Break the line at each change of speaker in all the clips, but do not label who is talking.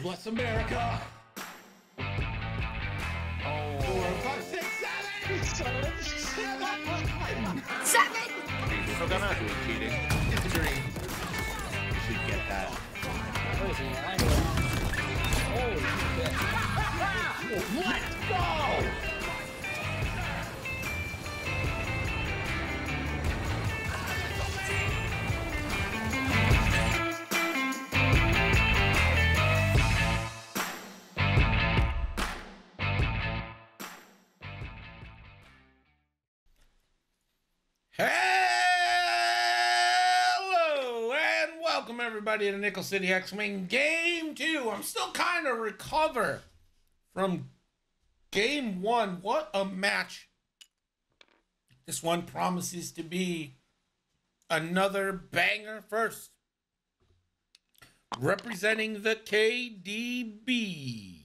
bless America.
Oh.
4, 5, 6, 7.
7!
He's still gonna cheating.
It's a dream. You should get that.
What is he? Holy shit.
Let's go! Hello and welcome everybody to Nickel City X-Wing Game 2. I'm still kind of recover from Game 1. What a match. This one promises to be another banger. First, representing the KDB.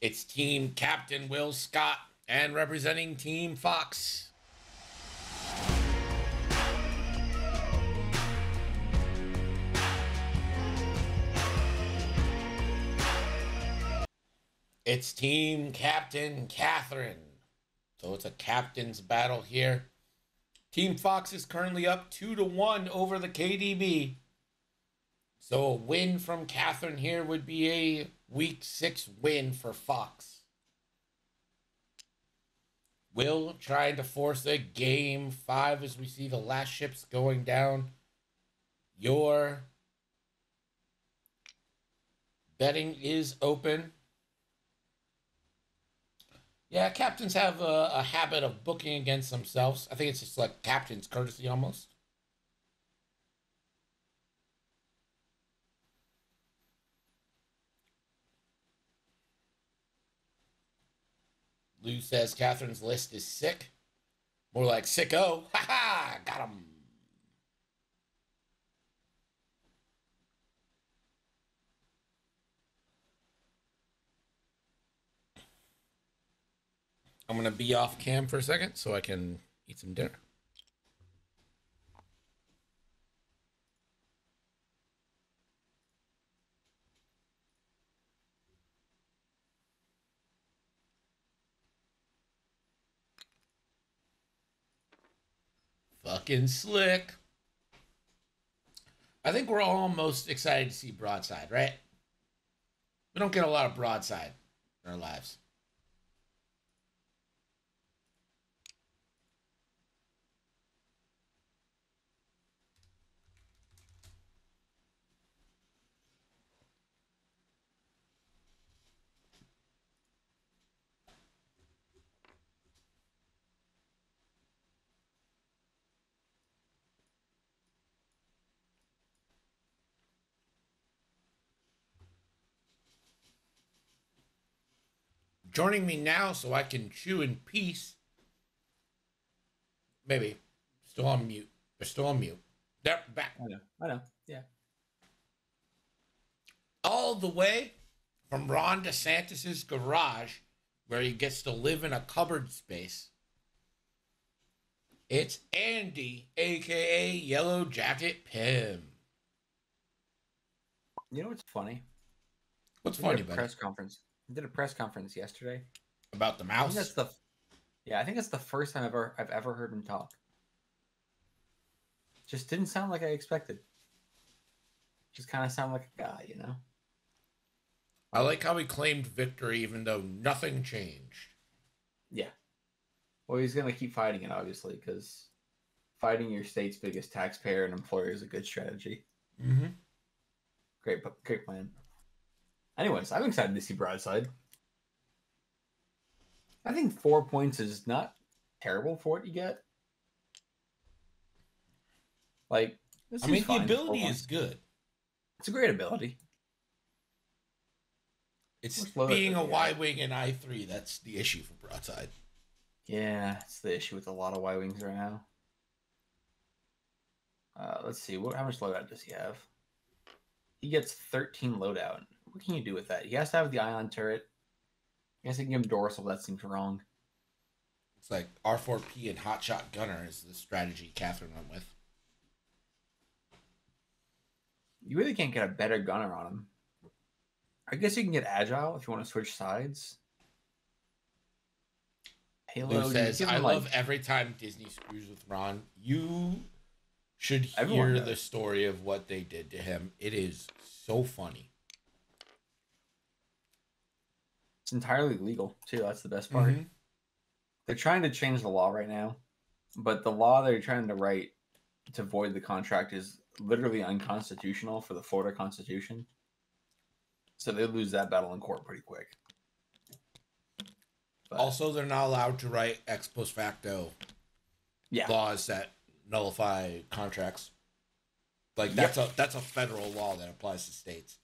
It's Team Captain Will Scott, and representing Team Fox. It's Team Captain Catherine. So it's a captain's battle here. Team Fox is currently up 2-1 over the KDB. So a win from Catherine here would be a Week 6 win for Fox. Will trying to force a Game 5 as we see the last ships going down. Your betting is open. Yeah, captains have a habit of booking against themselves. I think it's just like captain's courtesy almost. Lou says Catherine's list is sick. More like sicko. Ha ha! Got him. I'm going to be off cam for a second so I can eat some dinner. Fucking slick. I think we're all most excited to see Broadside, right? We don't get a lot of Broadside in our lives. Joining me now so I can chew in peace. Maybe. Still on mute. They're still on mute. They're back.
I know. Yeah.
All the way from Ron DeSantis's garage, where he gets to live in a cupboard space. It's Andy, a.k.a. Yellow Jacket Pim.
You know what's funny?
What's funny about it?
Press conference. I did a press conference yesterday.
About the
I
mouse?
think that's the first time I've ever heard him talk. Just didn't sound like I expected. Just kind of sound like a guy, you know?
I like how he claimed victory even though nothing changed.
Yeah. Well, he's going to keep fighting it, obviously, because fighting your state's biggest taxpayer and employer is a good strategy.
Mm-hmm.
Great plan. Anyways, I'm excited to see Broadside. I think 4 points is not terrible for what you get. Like,
I mean, the ability is good.
It's a great ability.
It's being a Y-Wing and I-3 that's the issue for Broadside.
Yeah, it's the issue with a lot of Y-Wings right now. Let's see. How much loadout does he have? He gets 13 loadout. What can you do with that? He has to have the ion turret. I guess I can give him dorsal, but that seems wrong.
It's like R4P and Hotshot Gunner is the strategy Catherine went with.
You really can't get a better gunner on him. I guess you can get agile if you want to switch sides.
Lou
Halo
says,
give
I
him,
love every time Disney screws with Ron. You should
Everyone
hear
does.
the story of what they did to him. It is so funny.
It's entirely legal too. That's the best part.
Mhm.
They're trying to change the law right now, but the law they're trying to write to void the contract is literally unconstitutional for the Florida Constitution. So they lose that battle in court pretty quick. But,
Also, they're not allowed to write ex post facto
yeah,
laws that nullify contracts. Like
Yep.
that's a federal law that applies to states.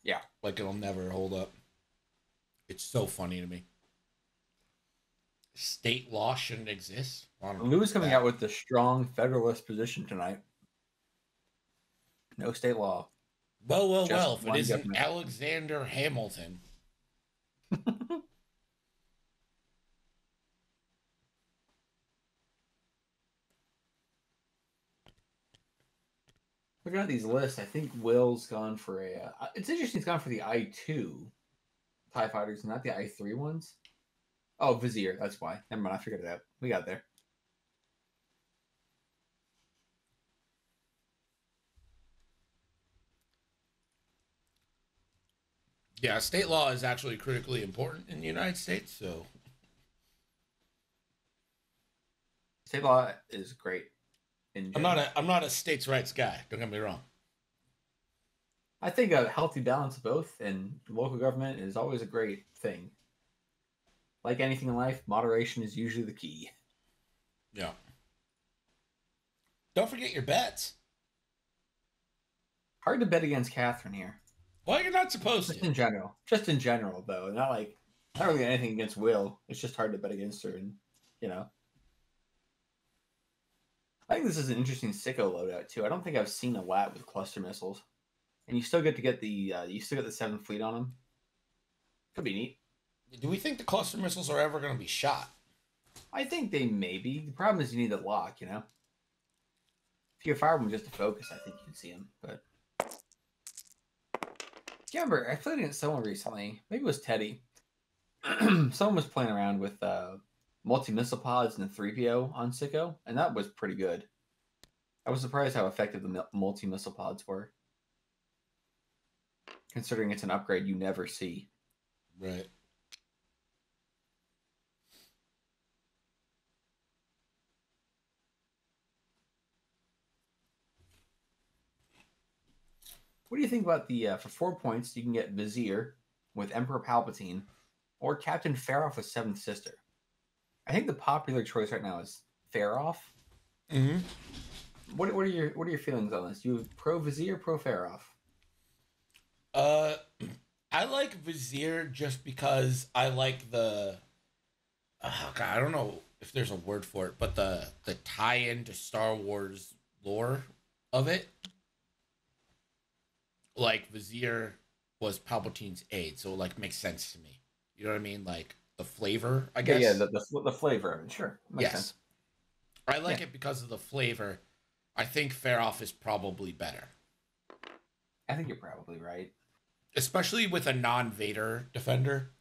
Yeah.
Like it'll never hold up. It's so funny to me. State law shouldn't exist.
Lou's coming out with the strong federalist position tonight. No state law.
Well,
Just
if it
one
isn't
government.
Alexander Hamilton.
Looking at these lists, I think Will's gone for a. It's interesting. He's gone for the I2 TIE fighters, not the I3 ones. Oh, Vizier. That's why. Never mind. I figured it out. We got there.
Yeah, state law is actually critically important in the United States. So
State law is great.
I'm not a states' rights guy. Don't get me wrong.
I think a healthy balance of both and local government is always a great thing. Like anything in life, moderation is usually the key.
Yeah. Don't forget your bets.
Hard to bet against Catherine here.
Well, you're not supposed
Just
to.
in general. Just in general, though. Not really anything against Will. It's just hard to bet against her, and I think this is an interesting sicko loadout too. I don't think I've seen a LAT with cluster missiles, and you still get the 7th fleet on them. Could be neat.
Do we think the cluster missiles are ever going to be shot?
I think they may be. The problem is you need the lock. If you fire them just to focus, I think you can see them. But yeah, I remember I played against someone recently. Maybe it was Teddy. Someone was playing around with multi-missile pods and the 3PO on Sicko, and that was pretty good. I was surprised how effective the multi-missile pods were, considering it's an upgrade you never see.
Right.
What do you think about the for 4 points you can get Vizier with Emperor Palpatine or Captain Farroff with 7th Sister? I think the popular choice right now is Farroff.
Mm-hmm.
What are your feelings on this? You pro Vizier, pro Farroff?
I like Vizier just because I like the. Oh God, I don't know if there's a word for it, but the tie-in to Star Wars lore of it. Like Vizier was Palpatine's aide, so it makes sense to me. You know what I mean? Like the flavor, I guess.
Yeah, the flavor of it, sure. Makes sense.
I like it because of the flavor. I think Farroff is probably better.
I think you're probably right.
Especially with a non-Vader defender.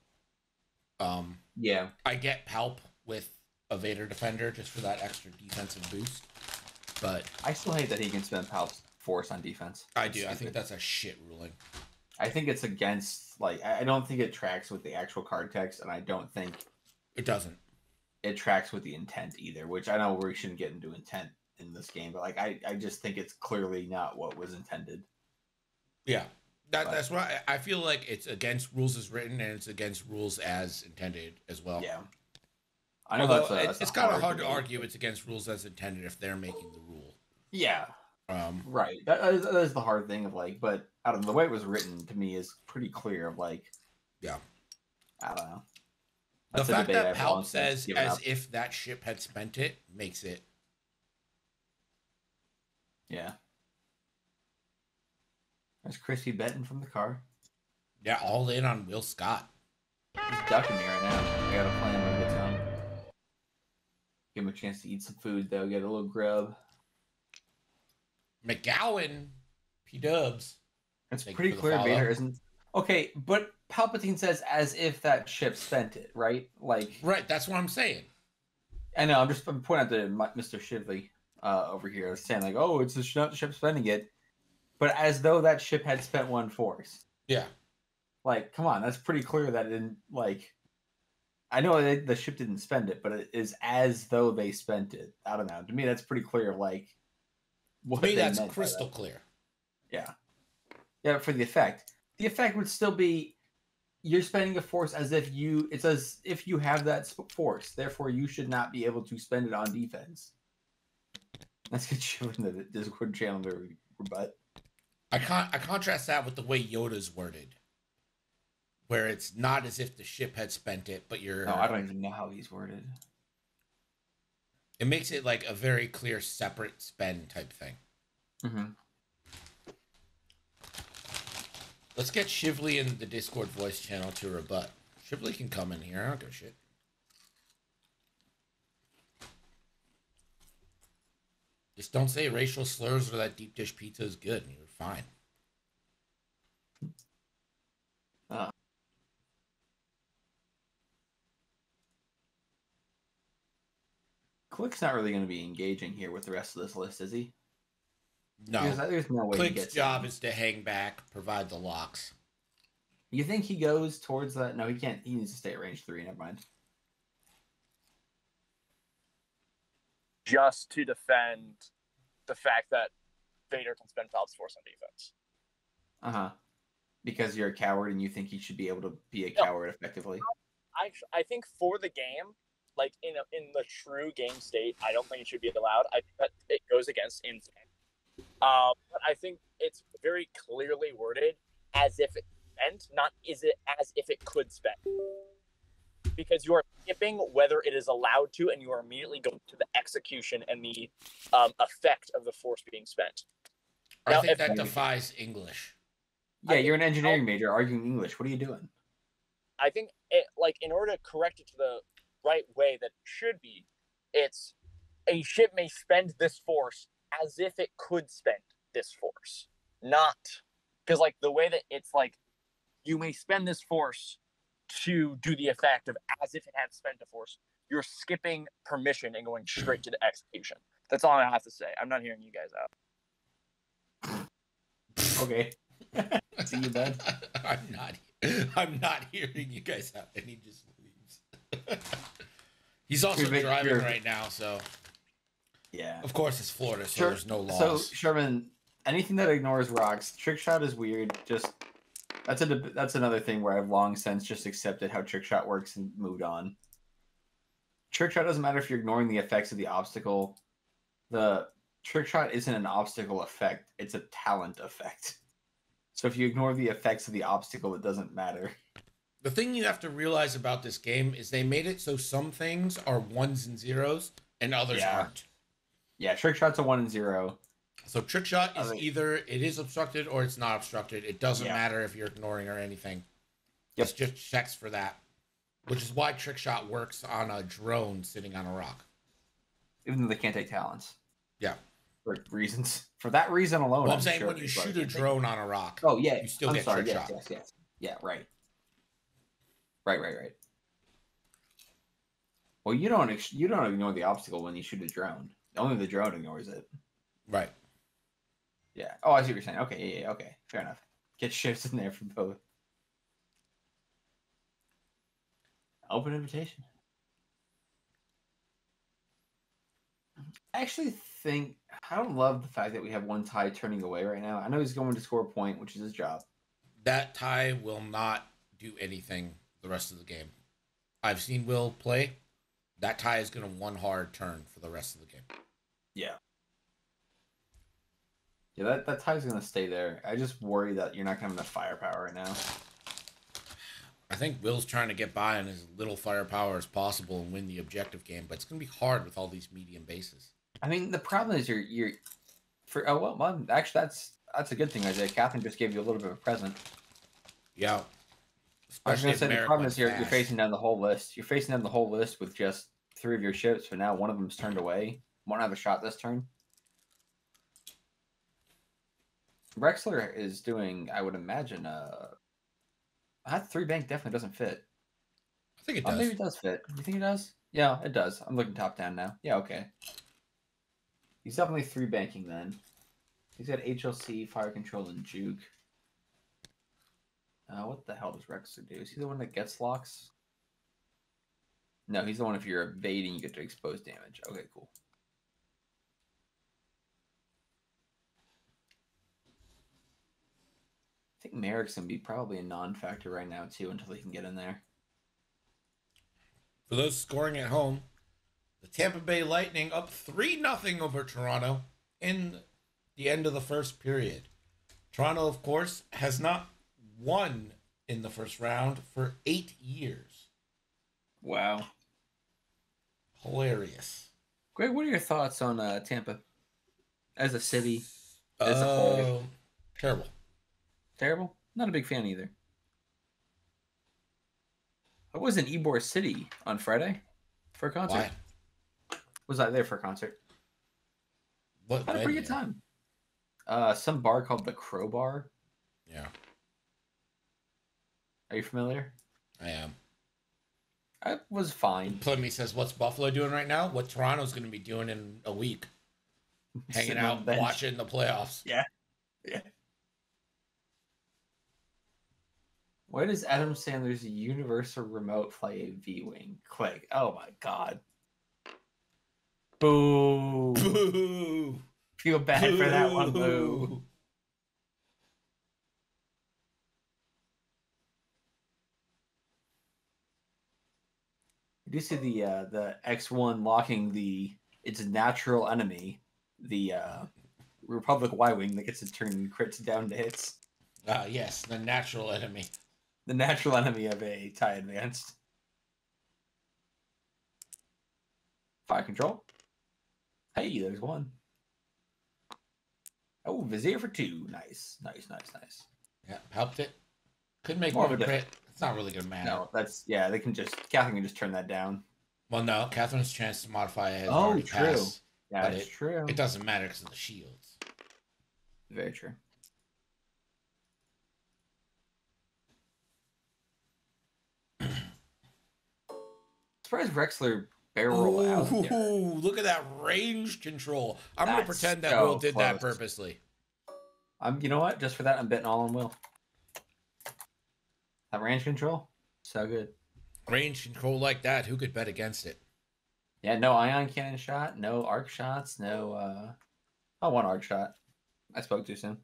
Yeah.
I get Palp with a Vader defender just for that extra defensive boost. But
I still hate that he can spend Palp's force on defense.
I do. I think that's a shit ruling.
I think it's against, I don't think it tracks with the actual card text, and I don't think
it doesn't.
It tracks with the intent either, which I know we shouldn't get into intent in this game, but I just think it's clearly not what was intended.
Yeah. That's why I feel like it's against rules as written and it's against rules as intended as well.
Yeah. I know
it's kind of hard to argue it's against rules as intended if they're making the rule.
Yeah. Right. That is the hard thing of but I don't know, the way it was written to me is pretty clear of
yeah.
I don't know.
The fact that Palp says as if that ship had spent it makes it.
Yeah. There's Chrissy Benton from the car.
Yeah, all in on Will Scott.
He's ducking me right now. I got a plan when he gets home. Give him a chance to eat some food, though. Get a little grub.
McGowan, P-dubs.
It's
Thank you
pretty
for the
clear
follow.
Vader isn't... Okay, but Palpatine says as if that ship spent it, right? Like...
Right, that's what I'm saying.
I know, I'm pointing out to Mr. Shively over here, saying like, oh, it's the ship spending it. But as though that ship had spent one force.
Yeah.
Like, come on, that's pretty clear that it didn't, like... I know the ship didn't spend it, but it is as though they spent it. I don't know. To me, that's pretty clear, like...
To me, that's crystal clear.
Yeah. Yeah, for the effect. The effect would still be you're spending a force as if it's as if you have that force. Therefore, you should not be able to spend it on defense. That's good shit in the Discord channel to rebut.
I contrast that with the way Yoda's worded, where it's not as if the ship had spent it, but you're...
No, I don't even know how he's worded.
It makes it like a very clear, separate spend type thing.
Mm-hmm.
Let's get Shively in the Discord voice channel to rebut. Shively can come in here. I don't give a shit. Just don't say racial slurs or that deep dish pizza is good and you're fine.
Click's not really going to be engaging here with the rest of this list, is he?
No.
There's no way he
Click's
gets
job is to hang back, provide the locks.
You think he goes towards that? No, he can't. He needs to stay at range 3. Never mind.
Just to defend the fact that Vader can spend Palp's force on defense.
Uh-huh. Because you're a coward and you think he should be able to be a coward effectively.
I think for the game, like in the true game state, I don't think it should be allowed. I think that it goes against instinct. But I think it's very clearly worded as if it spent, not is it as if it could spend. Because you are skipping whether it is allowed to, and you are immediately going to the execution and the effect of the force being spent.
I
Now,
think that defies English.
Yeah, you're an engineering major arguing English. What are you doing?
I think it, like, in order to correct it to the right way that it should be, it's a ship may spend this force as if it could spend this force. Not because, like, the way that it's like, you may spend this force to do the effect of as if it had spent a force. You're skipping permission and going straight to the execution. That's all I have to say. I'm not hearing you guys out.
Okay. See you, bud.
I'm not hearing you guys out, and he just leaves. He's also driving right now, so
yeah.
Of course, it's Florida, so there's no laws.
So Sherman, anything that ignores rocks, trick shot is weird. Just that's another thing where I've long since just accepted how trick shot works and moved on. Trick shot doesn't matter if you're ignoring the effects of the obstacle. The trick shot isn't an obstacle effect; it's a talent effect. So if you ignore the effects of the obstacle, it doesn't matter.
The thing you have to realize about this game is they made it so some things are 1s and 0s and others aren't.
Yeah, trick shot's a 1 and 0.
So trick shot is either it is obstructed or it's not obstructed. It doesn't matter if you're ignoring or anything. Yep. It's just checks for that. Which is why trick shot works on a drone sitting on a rock.
Even though they can't take talents.
Yeah.
For reasons. For that reason alone.
Well, I'm saying when you shoot a drone on a rock, you still get trick shot.
Yes. Yeah, right. Right. Well, you don't ignore the obstacle when you shoot a drone. Only the drone ignores it.
Right.
Yeah. Oh, I see what you're saying. Okay. Yeah. Okay. Fair enough. Get shifts in there for both. Open invitation. I actually think I don't love the fact that we have one tie turning away right now. I know he's going to score a point, which is his job.
That tie will not do anything the rest of the game. I've seen Will play. That tie is going to one hard turn for the rest of the game.
Yeah. Yeah, that tie's going to stay there. I just worry that you're not going to have enough firepower right now.
I think Will's trying to get by on as little firepower as possible and win the objective game, but it's going to be hard with all these medium bases.
I mean, the problem is actually that's a good thing, Isaiah. Catherine just gave you a little bit of a present.
Yeah.
I was going to say the problem is you're facing down the whole list. You're facing down the whole list with just 3 of your ships, but now one of them's turned away. Won't have a shot this turn. Rexler is doing, I would imagine, that 3 bank definitely doesn't fit.
I think it
Oh,
does.
maybe it does fit. You think it does? Yeah, it does. I'm looking top down now. Yeah, okay. He's definitely 3 banking then. He's got HLC, fire control, and juke. What the hell does Rexler do? Is he the one that gets locks? No, he's the one if you're evading, you get to expose damage. Okay, cool. I think Merrick's going to be probably a non-factor right now, too, until he can get in there.
For those scoring at home, the Tampa Bay Lightning up 3-0 over Toronto in the end of the first period. Toronto, of course, has not won in the first round for 8 years.
Wow.
Hilarious.
Greg, what are your thoughts on Tampa as a city, as a whole?
Terrible.
Terrible? Not a big fan either. I was in Ybor City on Friday for a concert.
Why?
Was I there for a concert?
What
Had a pretty good time. Some bar called the Crowbar.
Yeah.
Are you familiar?
I am.
I was fine.
Plummy says, what's Buffalo doing right now? What Toronto's going to be doing in a week? Hanging
Sitting on
out,
the bench.
watching the playoffs.
Yeah. Yeah. Why does Adam Sandler's Universal Remote fly a V-Wing? Click. Oh my god. Boo.
Boo.
Feel bad for that one, boo. You do see the X1 locking its natural enemy, the Republic Y-Wing that gets to turn crits down to hits.
Yes, the natural enemy.
The natural enemy of a TIE Advanced. Fire control. Hey, there's one. Oh, Vizier for 2. Nice.
Yeah, helped it. Could make
More
more
of a
crit. It's not really going to matter.
No, they can just, Catherine can just turn that down.
Well, no, Catherine's chance to modify it has
Oh,
already
true.
passed.
Yeah,
but
that's true.
It doesn't matter because of the shields.
Very true. Surprised Rexler barrel out there.
Look at that range control. I'm going to
That's
pretend that
so
Will did that
close.
purposely.
You know what? Just for that, I'm betting all on Will. That range control, so good.
Range control like that, who could bet against it?
Yeah, no ion cannon shot, no arc shots, no. One arc shot. I spoke too soon.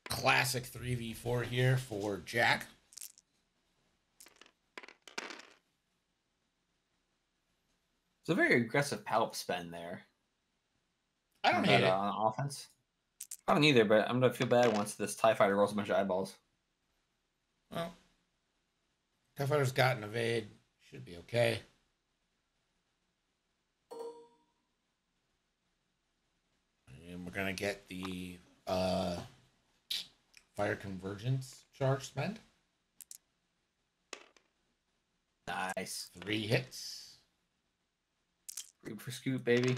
Classic 3v4 here for Jack.
It's a very aggressive palp spend there.
I don't hate it.
On offense. I don't either, but I'm gonna feel bad once this TIE fighter rolls a bunch of eyeballs.
Well, TIE Fighter's got an evade. Should be okay. And we're going to get the fire convergence charge spend.
Nice.
3 hits.
Scoop for scoop, baby.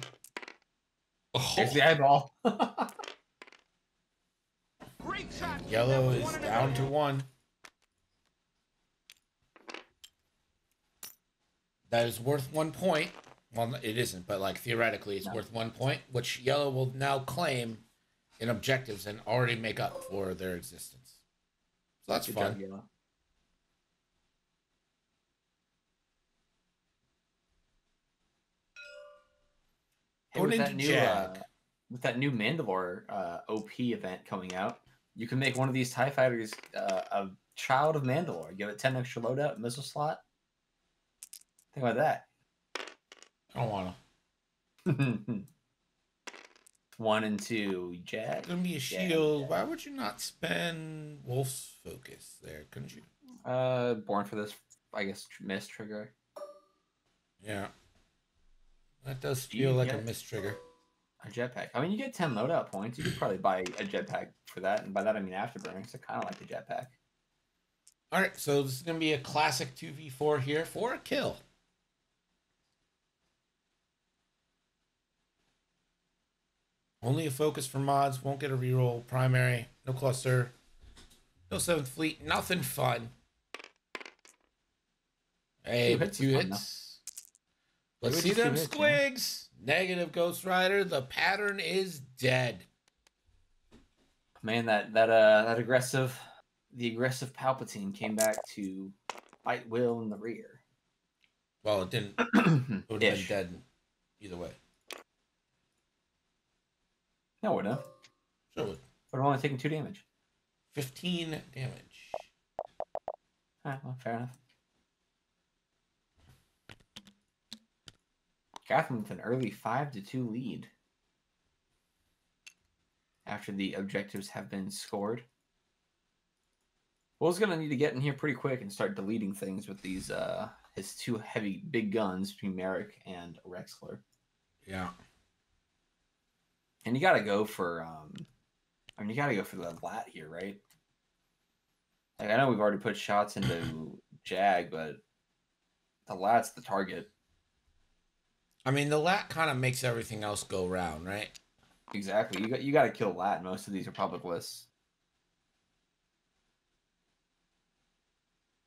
Oh.
There's the eyeball.
Yellow is down to 1. That is worth 1 point. Well, it isn't, but like theoretically, it's worth 1 point, which yellow will now claim in objectives and already make up for their existence. So that's
Good
fun.
job, Yellow. Hey,
Going into Jag.
with that new Mandalore OP event coming out, you can make one of these TIE fighters a child of Mandalore. Give it 10 extra loadout, missile slot. Think about that.
I don't want to.
1 and 2, Jag.
It's going to be a shield. Why would you not spend Wolf's Focus there? Couldn't you?
Born for this, I guess, miss trigger.
Yeah. That does feel like a miss trigger.
A jetpack. I mean, you get 10 loadout points. You could probably buy a jetpack for that. And by that, I mean afterburners. So kind of like the jetpack.
All right, so this is going to be a classic 2v4 here for a kill. Only a focus for mods, won't get a reroll, primary, no cluster, no 7th fleet, nothing fun. Hey, but 2
is fun,
hits. Let's
Maybe
see
just 2
them
hits, yeah.
squigs. Negative Ghost Rider, the pattern is dead.
Man, that aggressive, the aggressive Palpatine came back to fight Will in the rear.
Well, it didn't. It would have been
Ish.
dead either way.
No, it wouldn't.
Sure would.
But I'm only taking 2 damage.
15 damage.
All right, well, fair enough. Catherine with an early 5-2 lead. After the objectives have been scored. Will's gonna need to get in here pretty quick and start deleting things with these his 2 heavy big guns between Merrick and Rexler.
Yeah.
And you gotta go for you gotta go for the lat here, right? Like I know we've already put shots into Jag, but the lat's the target.
I mean, the lat kind of makes everything else go round, right?
Exactly. You got to kill lat. Most of these are public lists.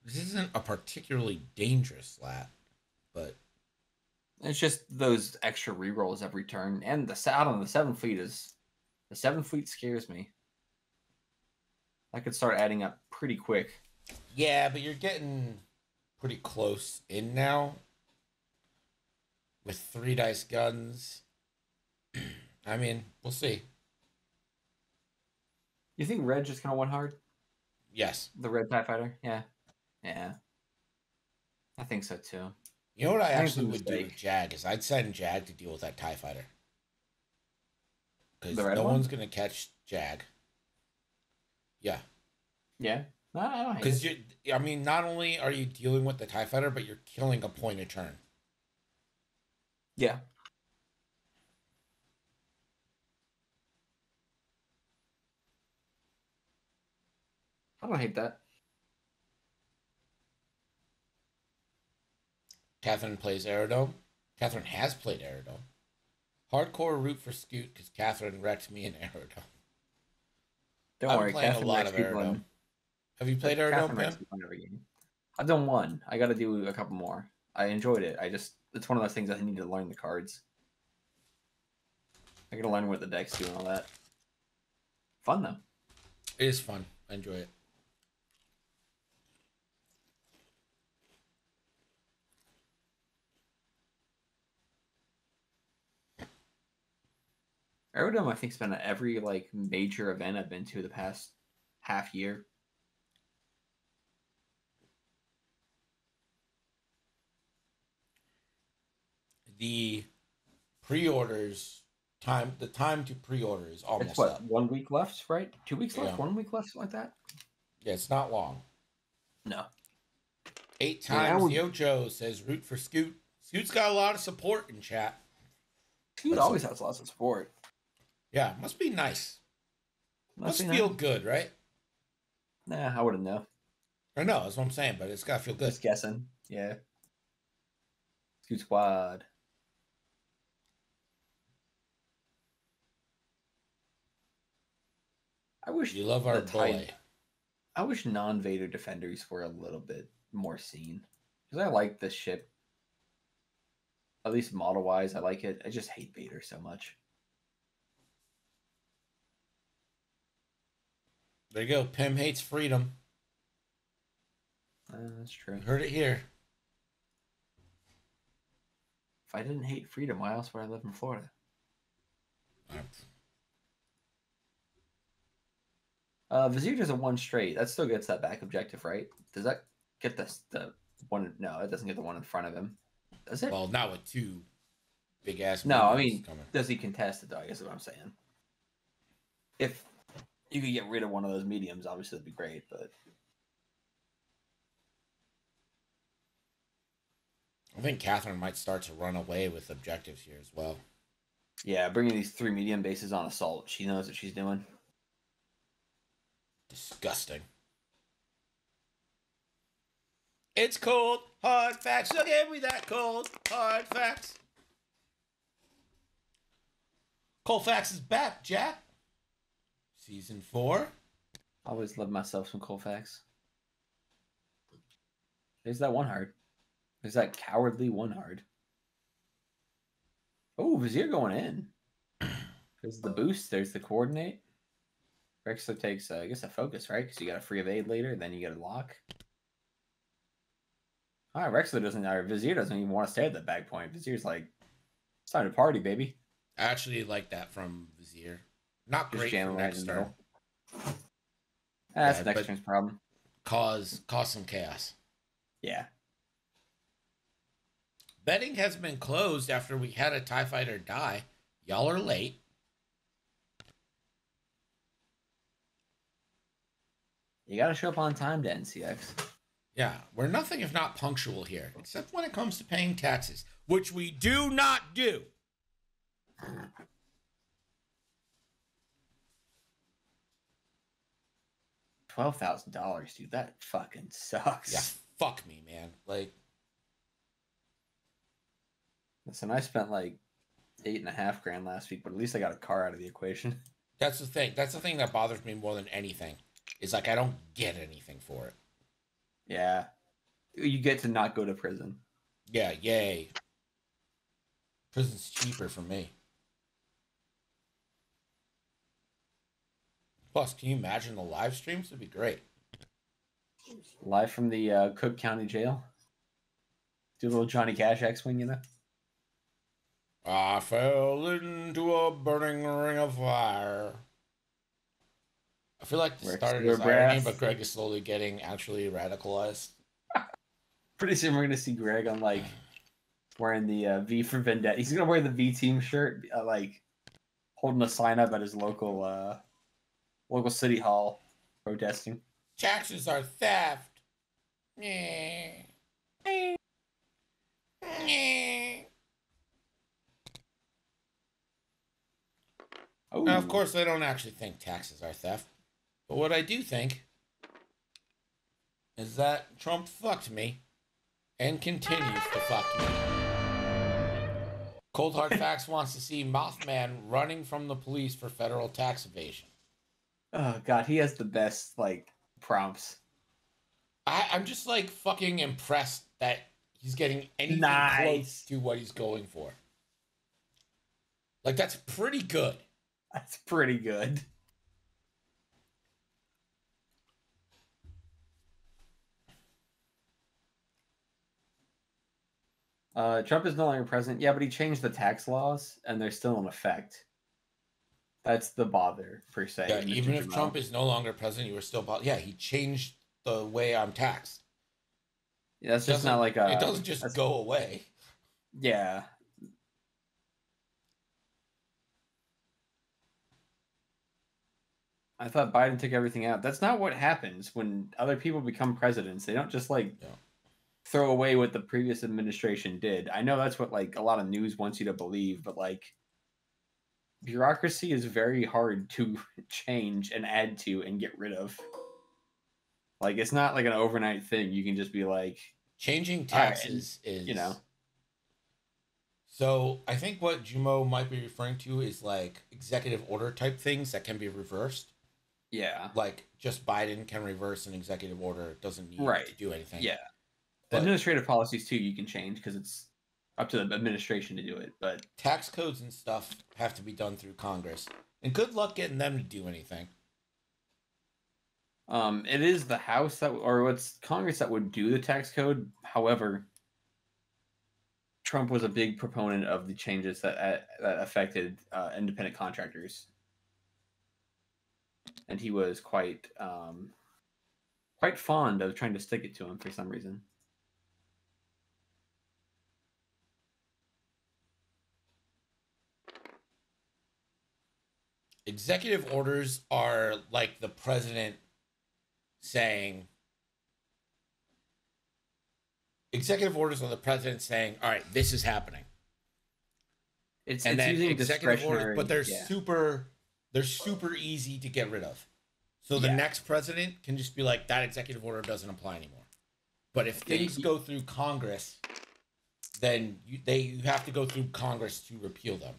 This isn't a particularly dangerous lat, but
It's just those extra rerolls every turn, and the out on the 7th fleet scares me. I could start adding up pretty quick.
yeah, but you're getting pretty close in now with 3 dice guns. I mean, we'll see.
You think Red just gonna one hard?
Yes.
The Red TIE Fighter? Yeah. I think so too.
You know what I
think
actually
it's a
would do
mistake.
with Jag is I'd send Jag to deal with that TIE fighter. Because
The red
no
one?
one's going to catch Jag. Yeah.
Yeah. No, I don't hate
Because
it.
I mean, not only are you dealing with the TIE fighter, but you're killing a point a turn.
Yeah. I don't hate that.
Catherine plays Aerodome. Catherine has played Aerodome. Hardcore root for Scoot because Catherine wrecked me in Aerodome.
Don't
I'm
worry,
playing
Catherine
a lot
wrecks
of
people in-
Aerodome. Have you played
Catherine
Aerodome,
wrecks
Pim?
people in every game. I've done one. I got to do a couple more. I enjoyed it. It's one of those things I need to learn the cards. I got to learn what the decks do and all that. Fun though.
It is fun. I enjoy it.
Aerodome, I think, has been at every like major event I've been to the past half year.
The pre-orders the time to pre-order is almost
It's what,
up.
1 week left, right? 2 weeks left?
Yeah.
1 week left, something like that?
Yeah, it's not long.
No.
8
Yeah, I
times
would-
Yojo says root for Scoot. Scoot's got a lot of support in chat.
Dude
That's
always has lots of support.
Yeah, must be nice. Must
be
feel
nice.
good, right?
Nah, I wouldn't know.
Or no, that's what I'm saying, but it's gotta feel good.
Just guessing. Yeah. Scoot Squad. I wish
You love our
the
boy.
Tide- I wish non-Vader defenders were a little bit more seen. Because I like this ship. At least model-wise, I like it. I just hate Vader so much.
There you go. Pim hates freedom.
That's true.
You heard it here.
If I didn't hate freedom, why else would I live in Florida? Vizier does a 1 straight. That still gets that back objective, right? Does that get the one? No, it doesn't get the one in front of him. Does it?
Well, not with 2 big ass.
No, I
minions
mean,
coming.
does he contest it though? I guess is what I'm saying. If you could get rid of one of those mediums, obviously that'd be great. But
I think Catherine might start to run away with objectives here as well.
yeah, bringing these 3 medium bases on assault, she knows what she's doing.
Disgusting. It's cold, hard facts. So give me that cold, hard facts. Colfax is back, Jack. Season 4.
Always love myself some Colfax. There's that one hard. There's that cowardly one hard. Oh, Vizier going in. There's the boost. There's the coordinate. Rexler takes, I guess, a focus, right? Because you got a free evade later, then you get a lock. All right, Rexler doesn't, or Vizier doesn't even want to stay at that back point. Vizier's like, it's time to party, baby.
I actually like that from Vizier. Not
Just
great for
jamming right in
next
the
turn.
middle. That's
Yeah,
next
but-
turn's problem.
Cause some chaos.
Yeah.
Betting has been closed after we had a TIE fighter die. Y'all are late.
You got to show up on time to NCX.
Yeah, we're nothing if not punctual here, except when it comes to paying taxes, which we do not do.
$12,000, dude. That fucking sucks.
Yeah, fuck me, man. Like,
Listen, I spent like $8.5 grand last week, but at least I got a car out of the equation.
that's the thing. That's the thing that bothers me more than anything. Is like I don't get anything for it.
Yeah. You get to not go to prison.
Yeah, yay. Prison's cheaper for me. Plus, can you imagine the live streams? Would be great.
Live from the Cook County Jail. Do a little Johnny Cash X-Wing, you know?
I fell into a burning ring of fire. I feel like this started as irony, but Greg is slowly getting actually radicalized.
Pretty soon we're going to see Greg on, like, wearing the V for Vendetta. He's going to wear the V team shirt, like, holding a sign up at his local city hall protesting.
Taxes are theft. Meh. Meh.
Oh,
Now, of course, I don't actually think taxes are theft. But what I do think is that Trump fucked me and continues to fuck me. Cold Hard Facts wants to see Mothman running from the police for federal tax evasion.
Oh, God, he has the best, like, prompts.
I'm just, like, fucking impressed that he's getting anything close to what he's going for. Like, that's pretty good.
That's pretty good. Trump is no longer president. Yeah, but he changed the tax laws, and they're still in effect. That's the bother, per se.
Yeah,
Mr.
even if
Jamal.
Trump is no longer president, you were still... Yeah, he changed the way I'm taxed.
Yeah, that's just not like a...
It doesn't just go away.
Yeah. I thought Biden took everything out. That's not what happens when other people become presidents. They don't just, like...
Yeah.
Throw away what the previous administration did. I know that's what like a lot of news wants you to believe, but like bureaucracy is very hard to change and add to and get rid of. Like it's not like an overnight thing. You can just be like
changing taxes is,
you know.
So I think what Jumo might be referring to is like executive order type things that can be reversed.
Yeah.
Like just Biden can reverse an executive order. It doesn't need to do anything.
Yeah.
But
administrative policies too, you can change because it's up to the administration to do it. But
tax codes and stuff have to be done through Congress, and good luck getting them to do anything.
It is the House that, or it's Congress that would do the tax code. However, Trump was a big proponent of the changes that affected independent contractors, and he was quite fond of trying to stick it to him for some reason.
Executive orders are like the president saying, all right, this is happening.
It's
then
using
executive
discretionary,
but they're super easy to get rid of. So the next president can just be like, that executive order doesn't apply anymore. But if things go through Congress, then you have to go through Congress to repeal them.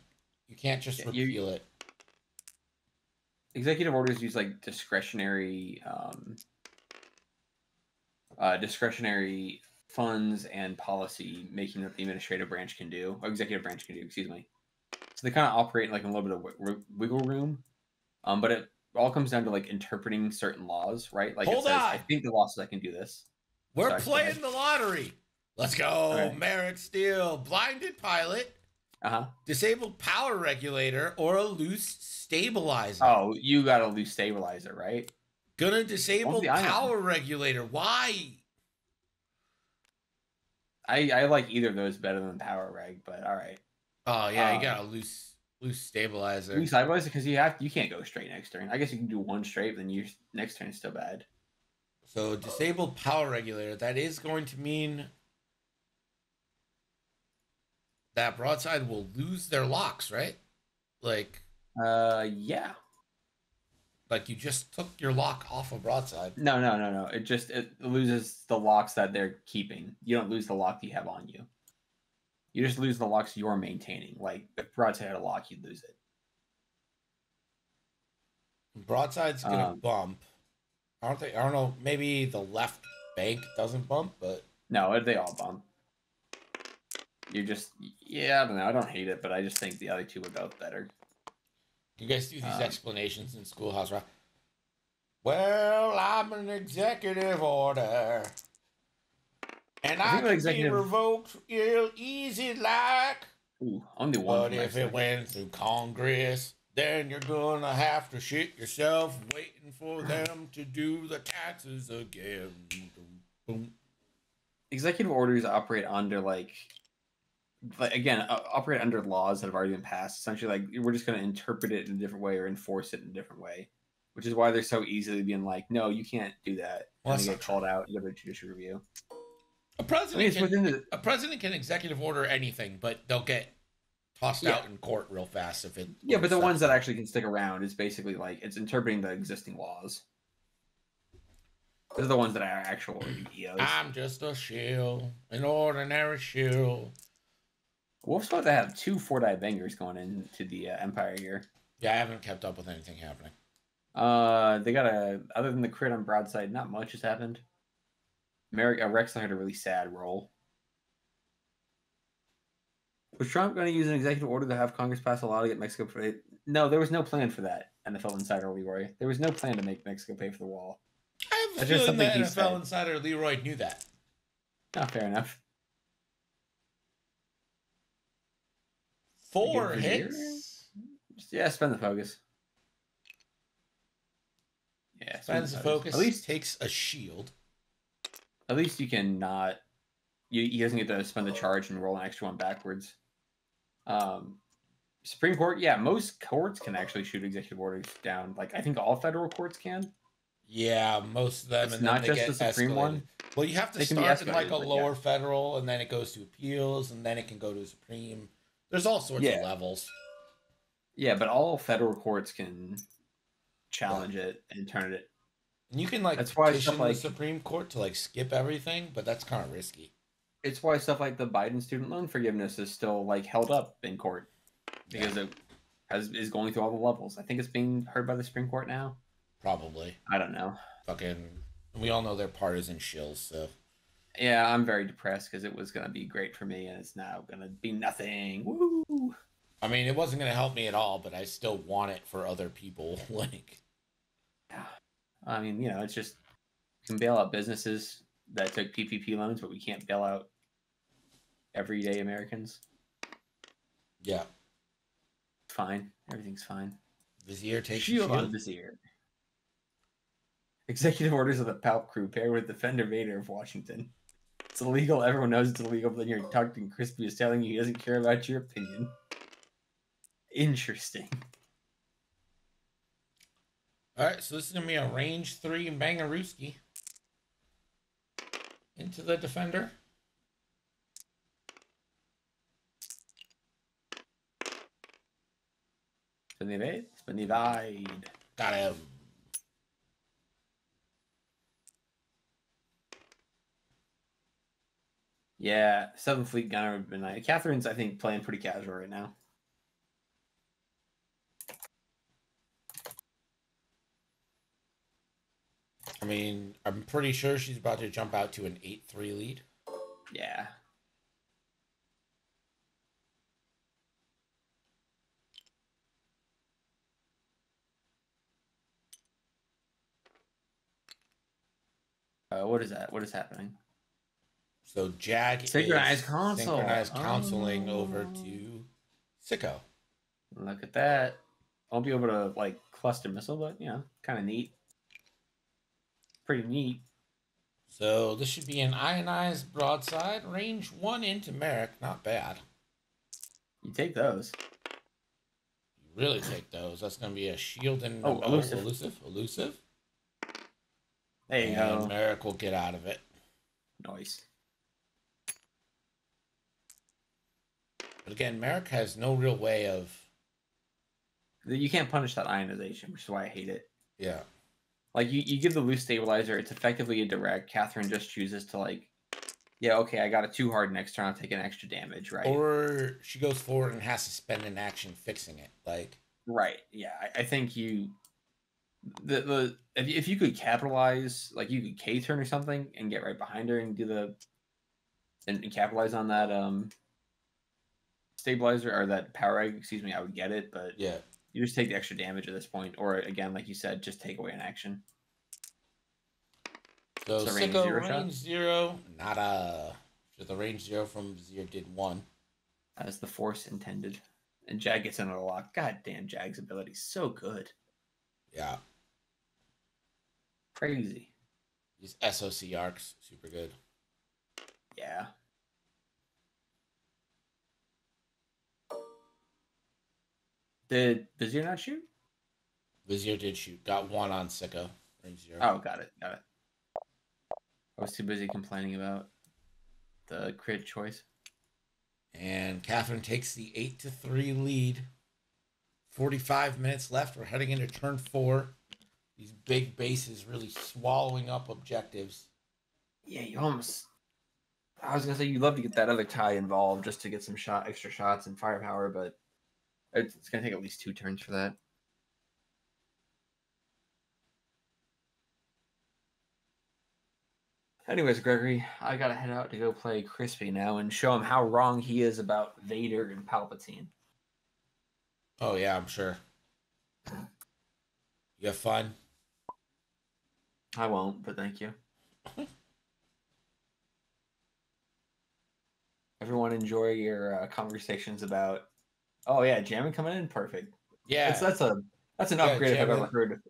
You can't just repeal it.
Executive orders use like discretionary funds and policy making that the administrative branch can do, or executive branch can do, excuse me. So they kind of operate like a little bit of wiggle room, but it all comes down to like interpreting certain laws, right? Like
Hold
it says,
on.
I think the law says I can do this.
We're
Sorry,
playing the lottery. Let's go.
Okay.
Merit Steel, blinded pilot, disabled power regulator, or a loose stabilizer.
Oh, you got a loose stabilizer, right?
Gonna disable power regulator. Why?
I like either of those better than power reg, but all right.
Oh yeah, you got a loose stabilizer.
Loose stabilizer because you can't go straight next turn. I guess you can do one straight, but then your next turn is still bad.
So disabled power regulator. That is going to mean that broadside will lose their locks, right? Like.
Yeah.
Like you just took your lock off of broadside.
No. It loses the locks that they're keeping. You don't lose the lock that you have on you. You just lose the locks you're maintaining. Like if broadside had a lock, you'd lose it.
Broadside's gonna bump. Aren't they? I don't know. Maybe the left bank doesn't bump, but
no, they all bump. You're just I don't know. I don't hate it, but I just think the other two are both better.
You guys do these explanations in Schoolhouse Rock. Well, I'm an executive order, and I can be revoked real easy like.
Ooh, only one.
But if it went through Congress, then you're gonna have to shit yourself waiting for them to do the taxes again. Boom.
Executive orders operate under operate under laws that have already been passed. Essentially, like we're just going to interpret it in a different way or enforce it in a different way, which is why they're so easily being like, no, you can't do that. Well, and they get called out. You go to judicial review.
A president can executive order anything, but they'll get tossed out in court real fast if it.
Yeah, but the ones that actually can stick around is basically like it's interpreting the existing laws. Those are the ones that are actual EOs.
I'm just a shill, an ordinary shill.
Wolf's about to have 2 4-die bangers going into the Empire here.
Yeah, I haven't kept up with anything happening.
They got other than the crit on broadside, not much has happened. Rexler had a really sad roll. Was Trump going to use an executive order to have Congress pass a law to get Mexico paid? No, there was no plan for that, NFL Insider Leroy. There was no plan to make Mexico pay for the wall.
I have a feeling that NFL Insider Leroy knew that.
Not fair enough.
4 hits?
Yeah, spend the focus. Yeah,
spends the focus. At least takes a shield.
At least you can not. He doesn't get to spend the charge and roll an extra one backwards. Supreme Court, yeah, most courts can actually shoot executive orders down. Like I think all federal courts can.
Yeah, most of them.
It's and not just the Supreme one.
Well, you have to start in like a lower federal, and then it goes to appeals, and then it can go to Supreme. There's all sorts of levels.
Yeah, but all federal courts can challenge it and turn it.
And you can that's petition the Supreme Court to skip everything, but that's kind of risky.
It's why stuff like the Biden student loan forgiveness is still held up in court because it is going through all the levels. I think it's being heard by the Supreme Court now.
Probably.
I don't know.
We all know they're partisan shills, so.
Yeah, I'm very depressed because it was going to be great for me, and it's now going to be nothing. Woo!
I mean, it wasn't going to help me at all, but I still want it for other people.
I mean, it's just you can bail out businesses that took PPP loans, but we can't bail out everyday Americans.
Yeah.
Fine. Everything's fine.
Vizier takes
shield on Vizier. Executive orders of the Palp crew paired with Defender Vader of Washington. It's illegal. Everyone knows it's illegal, but then you're tucked and Crispy is telling you he doesn't care about your opinion. Interesting.
Alright, so this is going to be a range 3 Bangarooski. Into the Defender.
Spin the evade. Spin the evade.
Got him.
Yeah, 7th Fleet Gunner would have been nice. Catherine's, I think, playing pretty casual right now.
I mean, I'm pretty sure she's about to jump out to an 8-3 lead.
Yeah. What is that? What is happening?
So Jag
Synchronized
is
console.
synchronized counseling over
Oh.
to Sicko.
Look at that. I'll be able to like cluster missile, but kind of neat. Pretty neat.
So this should be an ionized broadside, range 1 into Merrick. Not bad.
You take those.
You really take those. That's going to be a shield and elusive.
There you
And
go.
Merrick will get out of it.
Nice.
But again, Merrick has no real way of.
You can't punish that ionization, which is why I hate it.
Yeah.
Like you give the loose stabilizer, it's effectively a direct. Catherine just chooses to like, yeah, okay, I got it too hard next turn. I'll take an extra damage, right?
Or she goes forward and has to spend an action fixing it. Like.
Right. Yeah, I think you. If you could capitalize, like you could K turn or something and get right behind her and do the and capitalize on that stabilizer or that power egg, excuse me, I would get it, but
Yeah.
you just take the extra damage at this point, or again, like you said, just take away an action.
So
range
Sicko,
zero
range 0, nada. So the range 0 from Vizier did 1.
As the force intended. And Jag gets into the lock. God damn, Jag's ability is so good.
Yeah.
Crazy.
These SOC arcs, super good.
Yeah. Did Vizier not shoot?
Vizier did shoot. Got 1 on Sicko. Range 0.
Oh, got it. I was too busy complaining about the crit choice.
And Catherine takes the 8-3 lead. 45 minutes left. We're heading into turn 4. These big bases really swallowing up objectives.
Yeah, you almost. I was gonna say you'd love to get that other tie involved just to get some extra shots and firepower, but it's gonna take at least 2 turns for that. Anyways, Gregory, I gotta head out to go play Crispy now and show him how wrong he is about Vader and Palpatine.
Oh, yeah, I'm sure. You have fun?
I won't, but thank you. Everyone enjoy your conversations about. Oh yeah, jamming coming in, perfect.
Yeah.
That's an upgrade if I've ever
Jamming.
heard.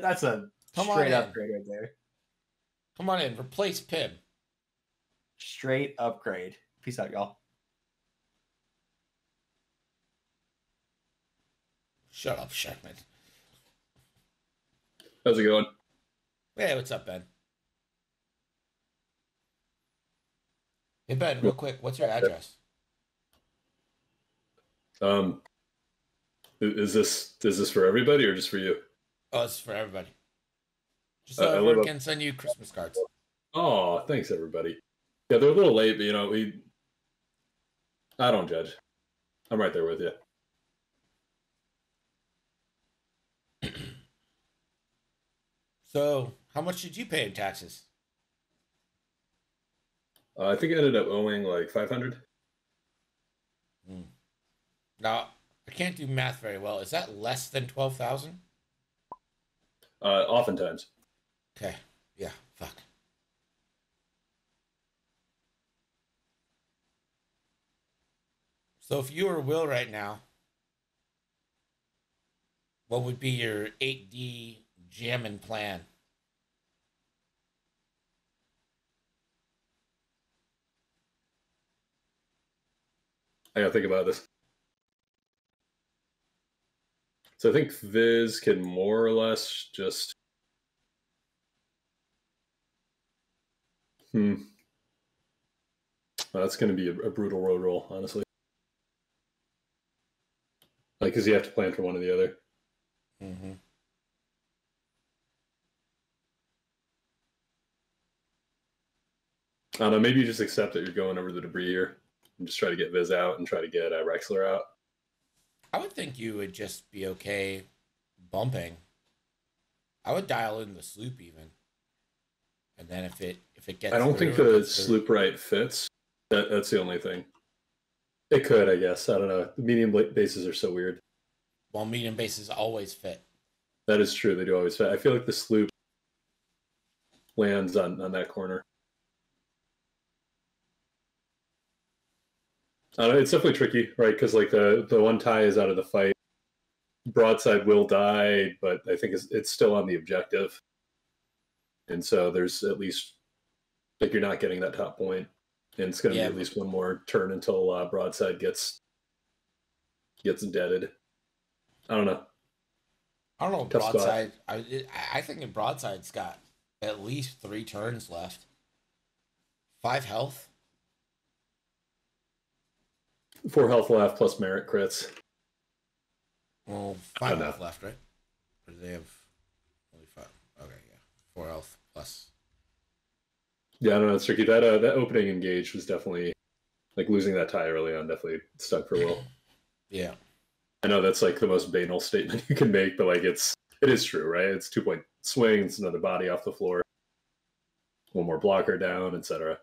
That's a straight upgrade right there.
Come on in. Replace Pim.
Straight upgrade. Peace out, y'all.
Shut up, Sharkman.
How's it going?
Hey, what's up, Ben? Hey, Ben, real quick, what's your address?
Is this for everybody or just for you?
Oh, it's for everybody. Just
I
so
live
everyone
up-
can send you Christmas cards.
Oh, thanks everybody. Yeah, they're a little late, but I don't judge. I'm right there with you.
So, how much did you pay in taxes?
I think I ended up owing like 500.
Now, I can't do math very well. Is that less than 12,000?
Oftentimes.
Okay. Yeah, fuck. So if you were Will right now, what would be your 8D jamming plan?
I gotta think about this. So I think Viz can more or less just. That's going to be a brutal road roll, honestly. Like, because you have to plan for one or the other.
Mm-hmm.
I don't know. Maybe you just accept that you're going over the debris here and just try to get Viz out and try to get Rexler out.
I would think you would just be okay bumping. I would dial in the sloop even, and then if it gets.
I don't think the sloop right fits. That's the only thing. It could, I guess. I don't know. The medium bases are so weird.
Well, medium bases always fit.
That is true. They do always fit. I feel like the sloop lands on that corner. I don't know, it's definitely tricky, right? Because like the one tie is out of the fight. Broadside will die, but I think it's still on the objective, and so there's at least like you're not getting that top point, and it's going to be at least one more turn until broadside gets deaded. I don't know.
Broadside. I think broadside's got at least 3 turns left. 5 health.
4 health left plus merit crits.
Well, 5 health left, right? Or do they have only 5? Okay, yeah. 4 health plus.
Yeah, I don't know. It's tricky. That opening engage was definitely like losing that tie early on. Definitely stuck for Will.
Yeah.
I know that's like the most banal statement you can make, but like it is true, right? It's 2-point swing. It's another body off the floor. One more blocker down, etc.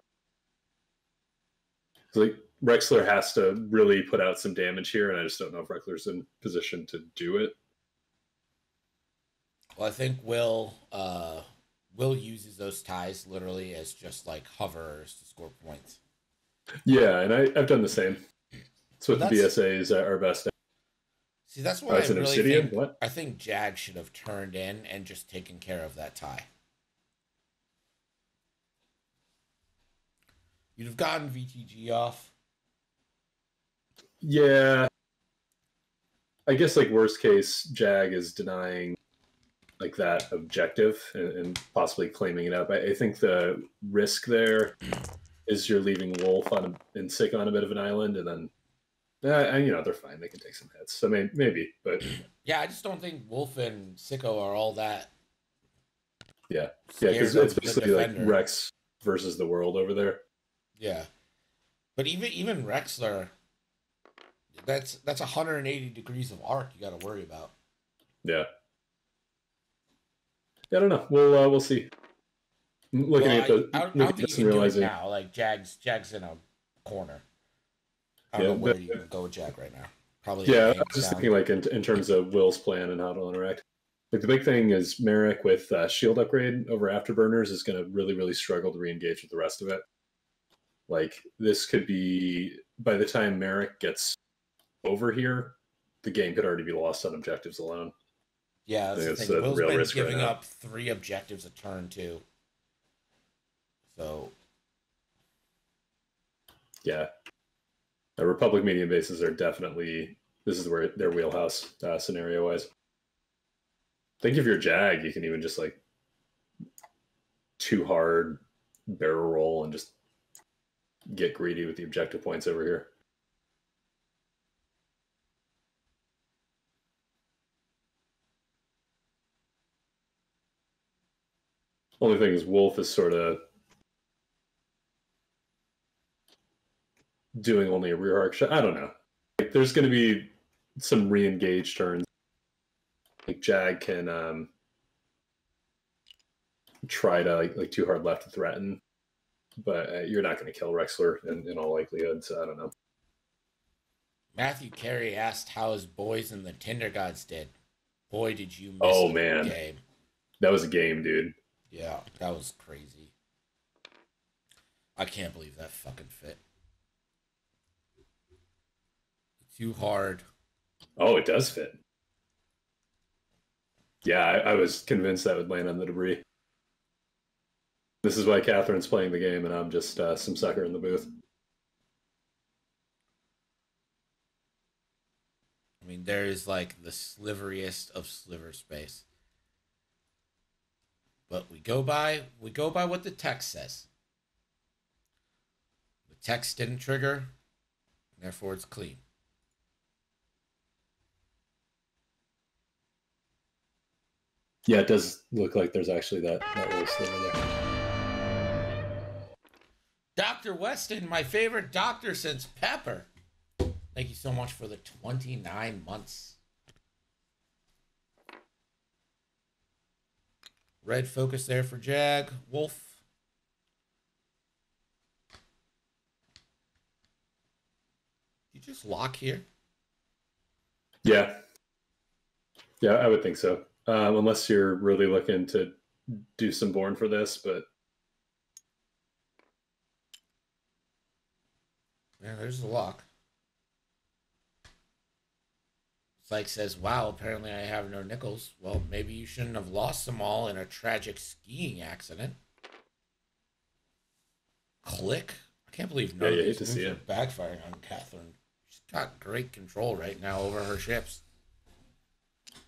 So like Rexler has to really put out some damage here, and I just don't know if Rexler's in position to do it.
Well, I think Will uses those ties literally as just like hovers to score points.
Yeah, and I've done the same. That's what the BSAs are best at.
See, that's what I really think.
What?
I think Jag should have turned in and just taken care of that tie. You'd have gotten VTG off.
Yeah. I guess like worst case, Jag is denying like that objective and possibly claiming it up. I think the risk there is you're leaving Wolf and Sick on a bit of an island, and then they're fine. They can take some hits. So maybe, but
yeah, I just don't think Wolf and Sicko are all that.
Yeah, because it's basically like Rex versus the world over there.
Yeah, but even Rexler, that's 180 degrees of arc you got to worry about.
Yeah. I don't know. We'll see. Looking at the,
I don't think you can do it now. Like Jag's in a corner. I don't know where you can go with Jag right now. Probably.
Yeah, I was just thinking like in terms of Will's plan and how to interact. Like the big thing is Merrick with shield upgrade over Afterburners is going to really, really struggle to re-engage with the rest of it. Like this could be, by the time Merrick gets over here, the game could already be lost on objectives alone.
Yeah, that's the thing. Will's been giving up 3 objectives a turn too. So.
Yeah. The Republic medium bases are definitely, this is where their wheelhouse scenario-wise. I think if you're Jag, you can even just like too hard barrel roll and just get greedy with the objective points over here. Only thing is Wolf is sort of doing only a rear arc shot. I don't know. Like, there's going to be some re-engage turns. Like Jag can try to like too hard left to threaten, but you're not going to kill Rexler in all likelihood. So I don't know.
Matthew Carey asked how his boys in the Tinder Gods did. Boy, did you miss
the game. That was a game, dude.
Yeah, that was crazy. I can't believe that fucking fit. Too hard.
Oh, it does fit. Yeah, I was convinced that would land on the debris. This is why Catherine's playing the game, and I'm just some sucker in the booth.
I mean, there is like the sliveriest of sliver space. But we go by what the text says. The text didn't trigger, therefore it's clean.
Yeah, it does look like there's actually that little sliver there.
Dr. Weston, my favorite doctor since Pepper. Thank you so much for the 29 months. Red focus there for Jag. Wolf. You just lock here?
Yeah. Yeah, I would think so. Unless you're really looking to do some Born for this, but...
Yeah, there's the lock. Psych says, wow, apparently I have no nickels. Well, maybe you shouldn't have lost them all in a tragic skiing accident. Click. I can't believe none of these moves are backfiring on Catherine. She's got great control right now over her ships.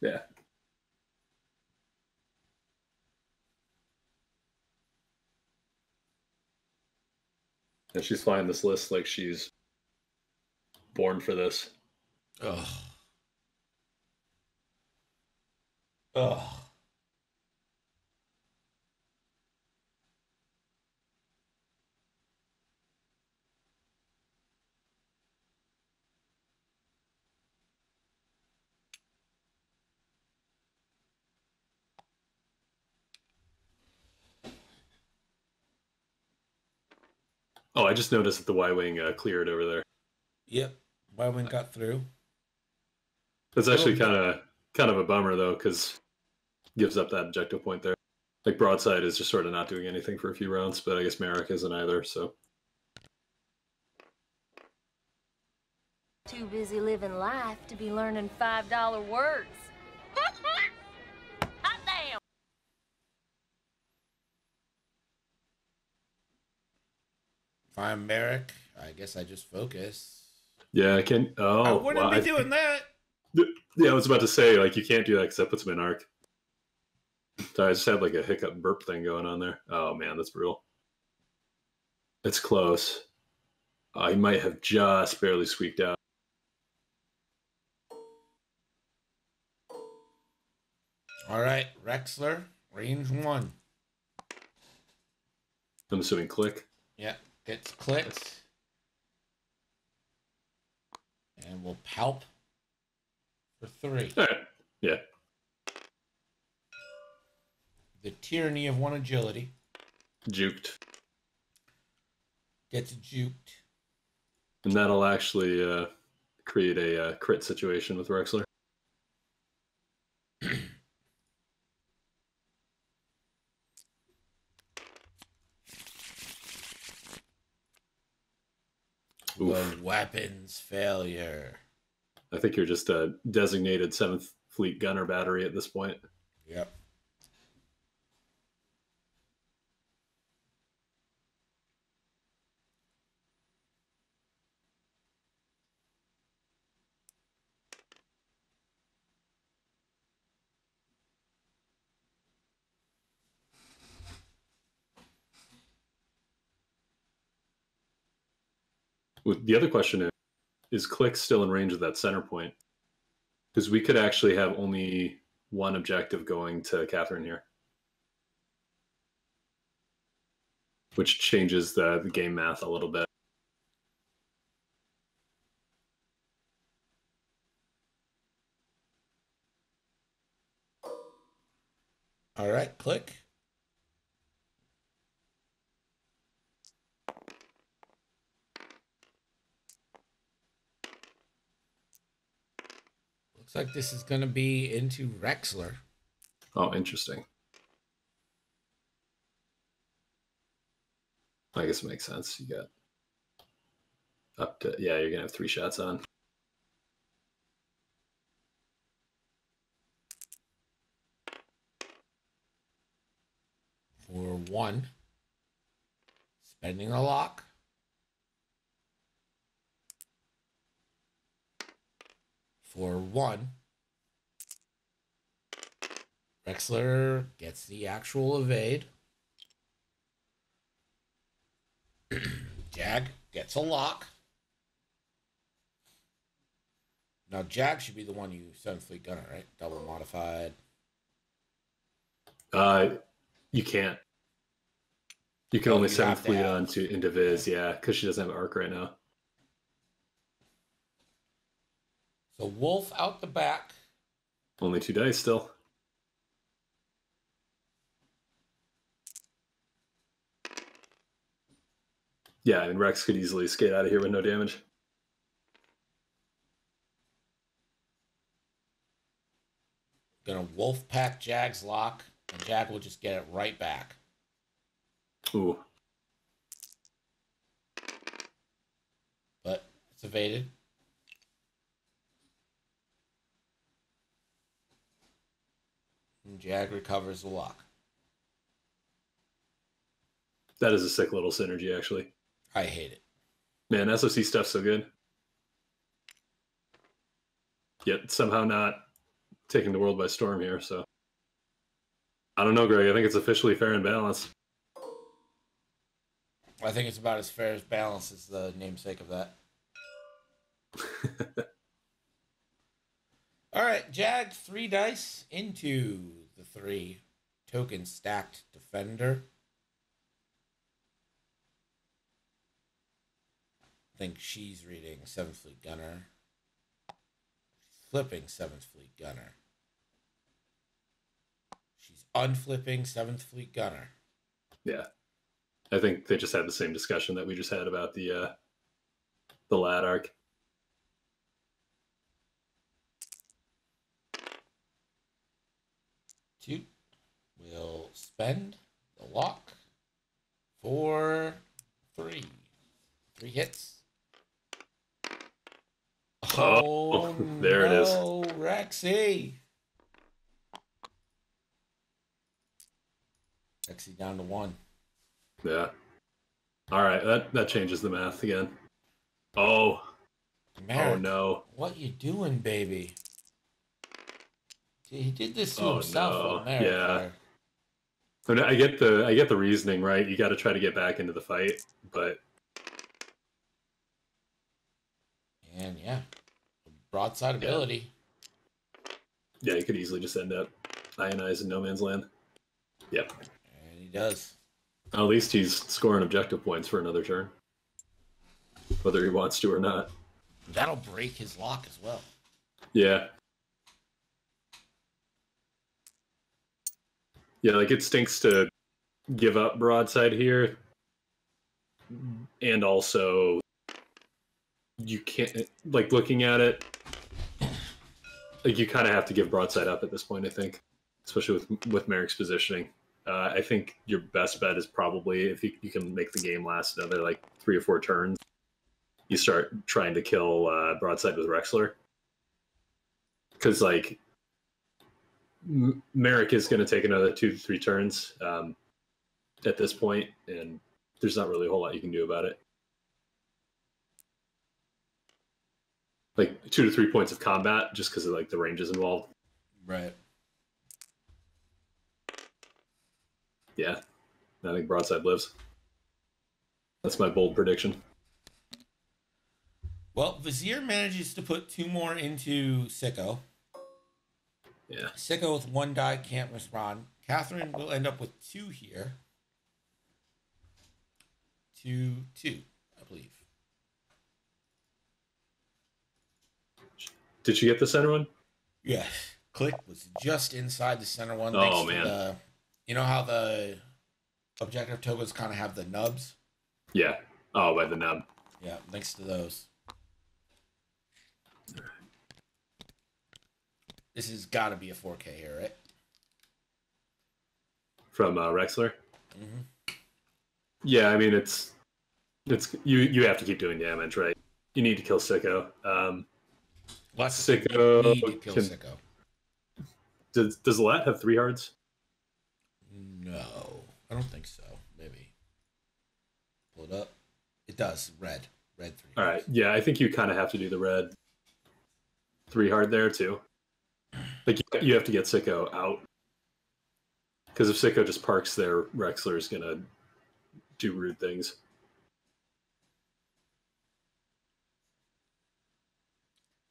Yeah. And she's flying this list like she's born for this.
Ugh. Ugh.
Oh, I just noticed that the Y-Wing cleared over there.
Yep. Y-Wing got through.
That's actually kind of a bummer, though, because gives up that objective point there. Like, Broadside is just sort of not doing anything for a few rounds, but I guess Merrick isn't either, so...
Too busy living life to be learning $5 words. Hot damn!
If I'm Merrick, I guess I just focus.
Yeah, I can... Oh,
I wouldn't be doing that.
Yeah, I was about to say, like, you can't do that because that puts him in arc. So I just had, like, a hiccup burp thing going on there. Oh, man, that's brutal. It's close. I might have just barely squeaked out.
All right, Rexler, range 1.
I'm assuming click.
Yeah, gets clicked. And we'll palp for 3.
All right. Yeah.
The tyranny of 1 agility.
Juked.
Gets juked.
And that'll actually create a crit situation with Rexler.
The weapons failure.
I think you're just a designated 7th Fleet gunner battery at this point.
Yep.
The other question is click still in range of that center point? Because we could actually have only one objective going to Catherine here. Which changes the game math a little bit.
All right, click. Looks like this is going to be into Rexler.
Oh, interesting. I guess it makes sense. You got up to, yeah, you're going to have 3 shots on.
For 1. Spending a lock. For 1. Rexler gets the actual evade. Jag gets a lock. Now, Jag should be the one you 7th Fleet Gunner, right? Double modified.
You can't. You can
Oh,
only
you
send
have to
fleet
have-
on to into Viz, yeah, because she doesn't have arc right now.
So Wolf out the back.
Only 2 dice still. Yeah, and Rex could easily skate out of here with no damage.
Gonna Wolf pack Jag's lock, and Jag will just get it right back.
Ooh.
But it's evaded. And Jag recovers the lock.
That is a sick little synergy, actually.
I hate it.
Man, SOC stuff's so good. Yet somehow not taking the world by storm here, so. I don't know, Greg. I think it's officially fair and balanced.
I think it's about as fair as balance as the namesake of that. All right, Jag 3 dice into the 3 token stacked defender. I think she's reading 7th Fleet Gunner. Flipping 7th Fleet Gunner. She's unflipping 7th Fleet Gunner.
Yeah. I think they just had the same discussion that we just had about the lad arc.
Two will spend the lock for 3. 3 hits.
Oh, there it is.
Oh, Rexy. Rexy down to 1.
Yeah. All right, that changes the math again. Oh.
Merrick,
Oh no.
what you doing, baby? He did this to
Oh,
himself.
no.
With Merrick
Yeah.
there.
But I get the reasoning, right? You got to try to get back into the fight, but
And yeah, broadside ability.
yeah, you could easily just end up ionized in no man's land. Yep.
And he does.
At least he's scoring objective points for another turn, whether he wants to or not.
That'll break his lock as well.
Yeah. Yeah, like it stinks to give up broadside here. And also, you can't, like, looking at it, like, you kind of have to give broadside up at this point, I think, especially with Merrick's positioning. I think your best bet is probably if you can make the game last another, like, 3 or 4 turns, you start trying to kill broadside with Rexler. Because, like, Merrick is going to take another 2 to 3 turns at this point, and there's not really a whole lot you can do about it. Like 2 to 3 points of combat, just because of like the ranges involved.
Right.
Yeah, I think broadside lives. That's my bold prediction.
Well, Vizier manages to put 2 more into Sicko.
Yeah.
Sicko with 1 die can't respond. Catherine will end up with 2 here. 2, I believe.
Did you get the center one?
Yes. Click was just inside the center one.
Oh,
thanks to
man.
You know how the objective tokens kind of have the nubs?
Yeah. Oh, by the nub.
Yeah, thanks to those. This has got to be a 4K here, right?
From Rexler.
Mm-hmm.
Yeah, I mean it's you have to keep doing damage, right? You need to kill Sicko. Sicko
need to kill
can-
Sicko.
Does Lat have 3 hards?
No, I don't think so. Maybe. Pull it up. It does. Red 3.
All right. Yeah, I think you kind of have to do the red 3 hard there too. Like you have to get Sicko out, because if Sicko just parks there, Rexler is gonna do rude things.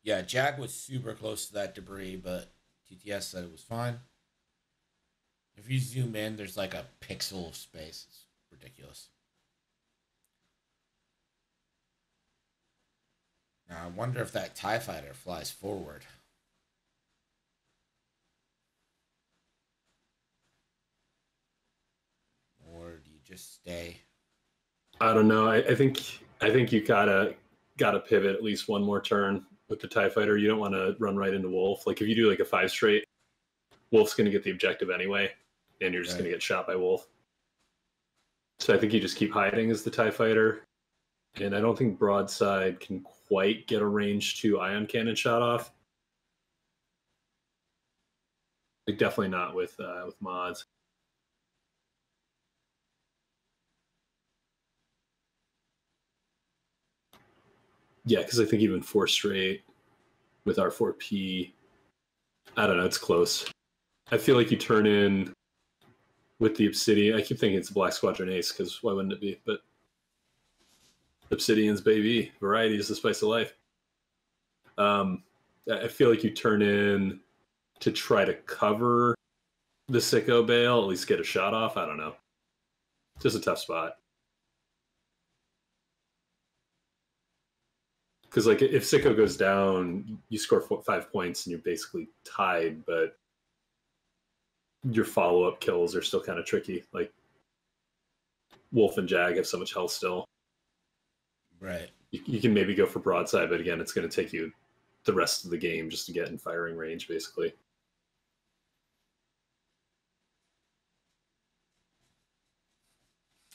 Yeah, Jag was super close to that debris, but TTS said it was fine. If you zoom in, there's like a pixel of space. It's ridiculous. Now, I wonder if that TIE fighter flies forward. Or do you just stay?
I don't know. I think you gotta pivot at least one more turn with the TIE fighter. You don't want to run right into Wolf. Like if you do like a 5 straight, Wolf's gonna get the objective anyway, and you're just gonna get shot by Wolf. So I think you just keep hiding as the TIE fighter. And I don't think Broadside can quite get a range 2 ion cannon shot off. Like definitely not with mods. Yeah, because I think even 4 straight with R4P, I don't know, it's close. I feel like you turn in with the Obsidian. I keep thinking it's a Black Squadron Ace, because why wouldn't it be? But Obsidian's baby. Variety is the spice of life. I feel like you turn in to try to cover the Sicko bail, at least get a shot off. I don't know. Just a tough spot. Because like if Sicko goes down, you score 5 points and you're basically tied, but your follow-up kills are still kind of tricky. Like Wolf and Jag have so much health still.
Right.
You can maybe go for Broadside, but again, it's going to take you the rest of the game just to get in firing range, basically.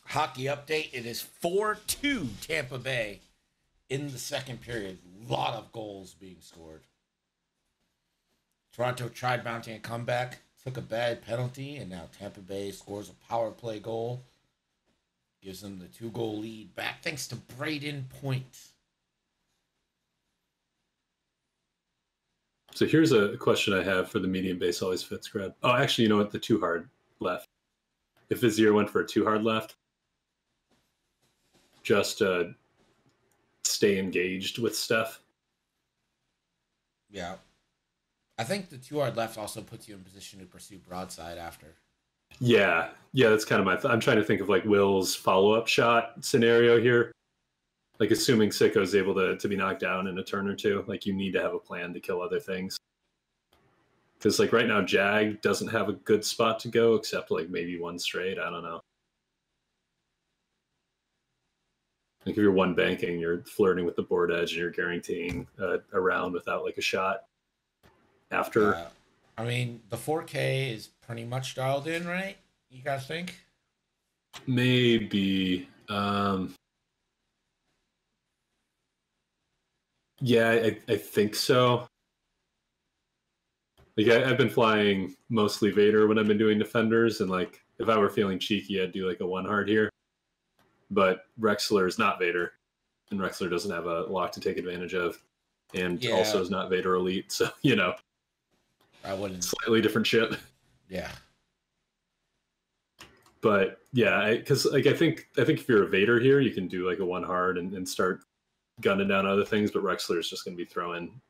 Hockey update. It is 4-2 Tampa Bay in the second period. A lot of goals being scored. Toronto tried mounting a comeback, took a bad penalty, and now Tampa Bay scores a power play goal. Gives them the 2-goal lead back thanks to Braden Point.
So here's a question I have for the medium base always fits grab. Oh, actually, you know what? The 2 hard left. If Vizier went for a 2 hard left, just stay engaged with Steph.
Yeah. I think the 2 hard left also puts you in position to pursue Broadside after.
Yeah, that's kind of my I'm trying to think of like Will's follow-up shot scenario here. Like assuming Sicko's able to be knocked down in a turn or two, like you need to have a plan to kill other things. Because like right now Jag doesn't have a good spot to go except like maybe 1 straight. I don't know. Like if you're 1 banking, you're flirting with the board edge and you're guaranteeing a round without like a shot after.
I mean, the 4K is pretty much dialed in, right? You guys think?
Maybe. Yeah, I think so. Like I've been flying mostly Vader when I've been doing Defenders, and like if I were feeling cheeky, I'd do like a 1 hard here. But Rexler is not Vader, and Rexler doesn't have a lock to take advantage of, and also is not Vader Elite, so you know.
I wouldn't.
Slightly different ship.
Yeah.
But yeah, because like I think if you're a Vader here, you can do like a 1 hard and start gunning down other things. But Rexler is just going to be throwing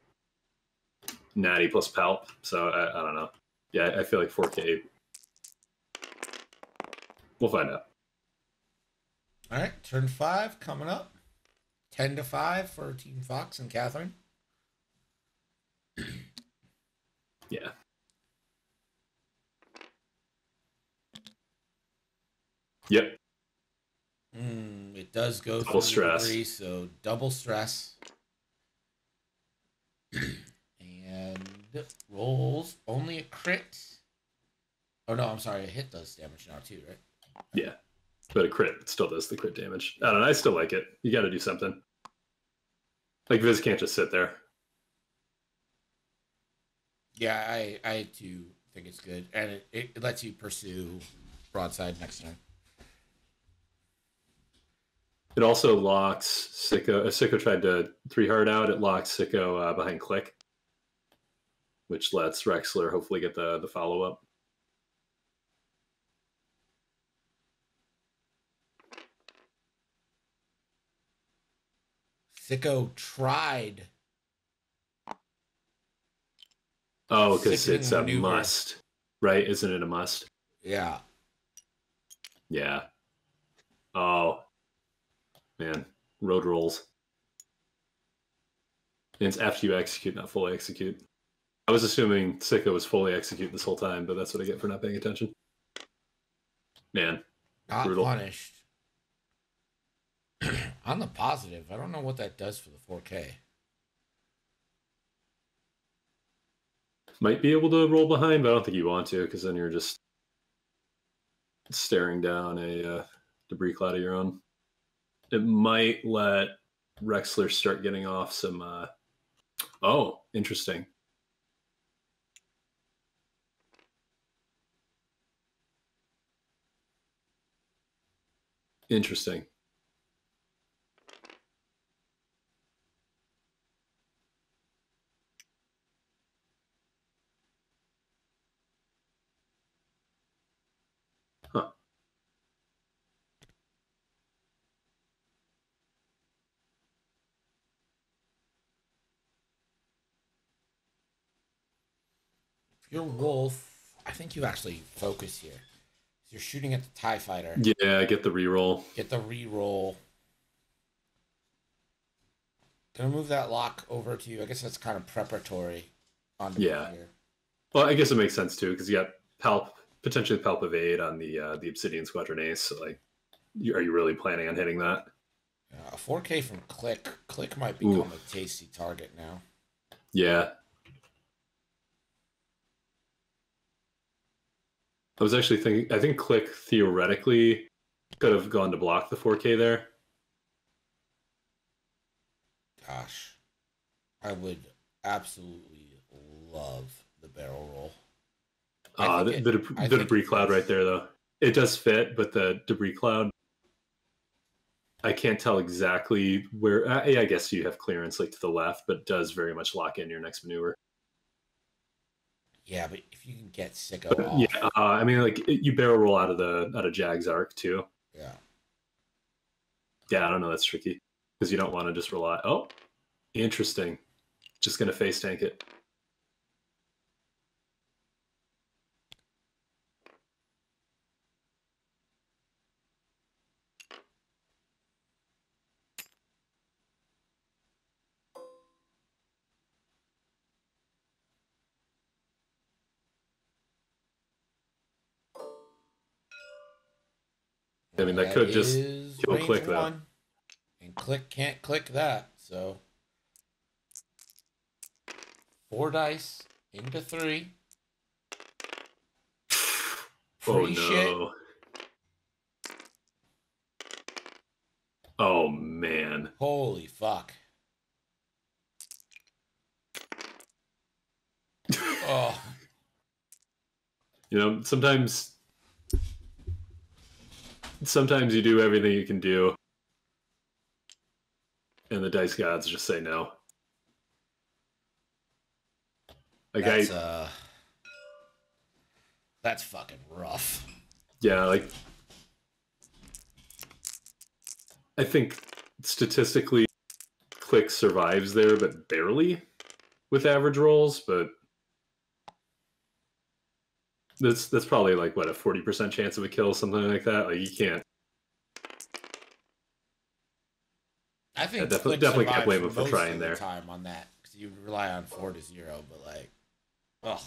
Natty plus Palp. So I don't know. Yeah, I feel like 4K. We'll find out.
All right, turn 5 coming up. 10-5 for Team Fox and Catherine.
Yeah. Yep.
It does go
double
through
stress.
Degree, so double stress. And rolls only a crit. Oh no, I'm sorry, a hit does damage now too, right?
Yeah. But a crit still does the crit damage. I don't know, I still like it. You gotta do something. Like Viz can't just sit there.
Yeah, I too think it's good. And it lets you pursue Broadside next turn.
It also locks Sicko. If Sicko tried to 3 hard out, it locks Sicko behind Click, which lets Rexler hopefully get the follow-up.
Sicko tried.
Oh, because
Sickening
it's a
maneuver.
must, right? Isn't it a must?
Yeah.
Yeah. Oh, man. Road rolls. And it's after you execute, not fully execute. I was assuming Sicko was fully execute this whole time, but that's what I get for not paying attention. Man,
Not
brutal.
punished. On the positive, I don't know what that does for the 4K.
Might be able to roll behind, but I don't think you want to, because then you're just staring down a debris cloud of your own. It might let Rexler start getting off some... Oh, interesting. Interesting. Huh.
If you're Wolf, I think you actually focus here. You're shooting at the TIE fighter.
Yeah, get the reroll.
Get the reroll. Gonna move that lock over to you. I guess that's kind of preparatory on the
Yeah.
here.
Well, I guess it makes sense too, because you got potentially Palp Evade on the Obsidian Squadron Ace. So, like, are you really planning on hitting that?
A 4K from Click. Click might become a tasty target now.
Yeah. I was actually thinking, I think Click theoretically could have gone to block the 4K there.
Gosh. I would absolutely love the barrel roll.
The debris cloud right there, though. It does fit, but the debris cloud, I can't tell exactly where. I guess you have clearance like to the left, but does very much lock in your next maneuver.
Yeah, but if you can get Sicko off.
Yeah, I mean, like you barrel roll out of Jag's arc too.
Yeah.
Yeah, I don't know. That's tricky because you don't want to just rely. Oh, interesting. Just gonna face tank it. I mean, that could just kill Click, though.
And Click can't click that, so 4 dice into 3.
Oh no. Oh man.
Holy fuck. Oh.
You know, sometimes you do everything you can do, and the dice gods just say no. Like
that's fucking rough.
Yeah, like I think statistically Click survives there, but barely with average rolls, but that's probably like what, a 40% chance of a kill, something like that. Like you can't.
I think
definitely can't blame him for trying there.
Time on that because you rely on 4-0, but like, ugh.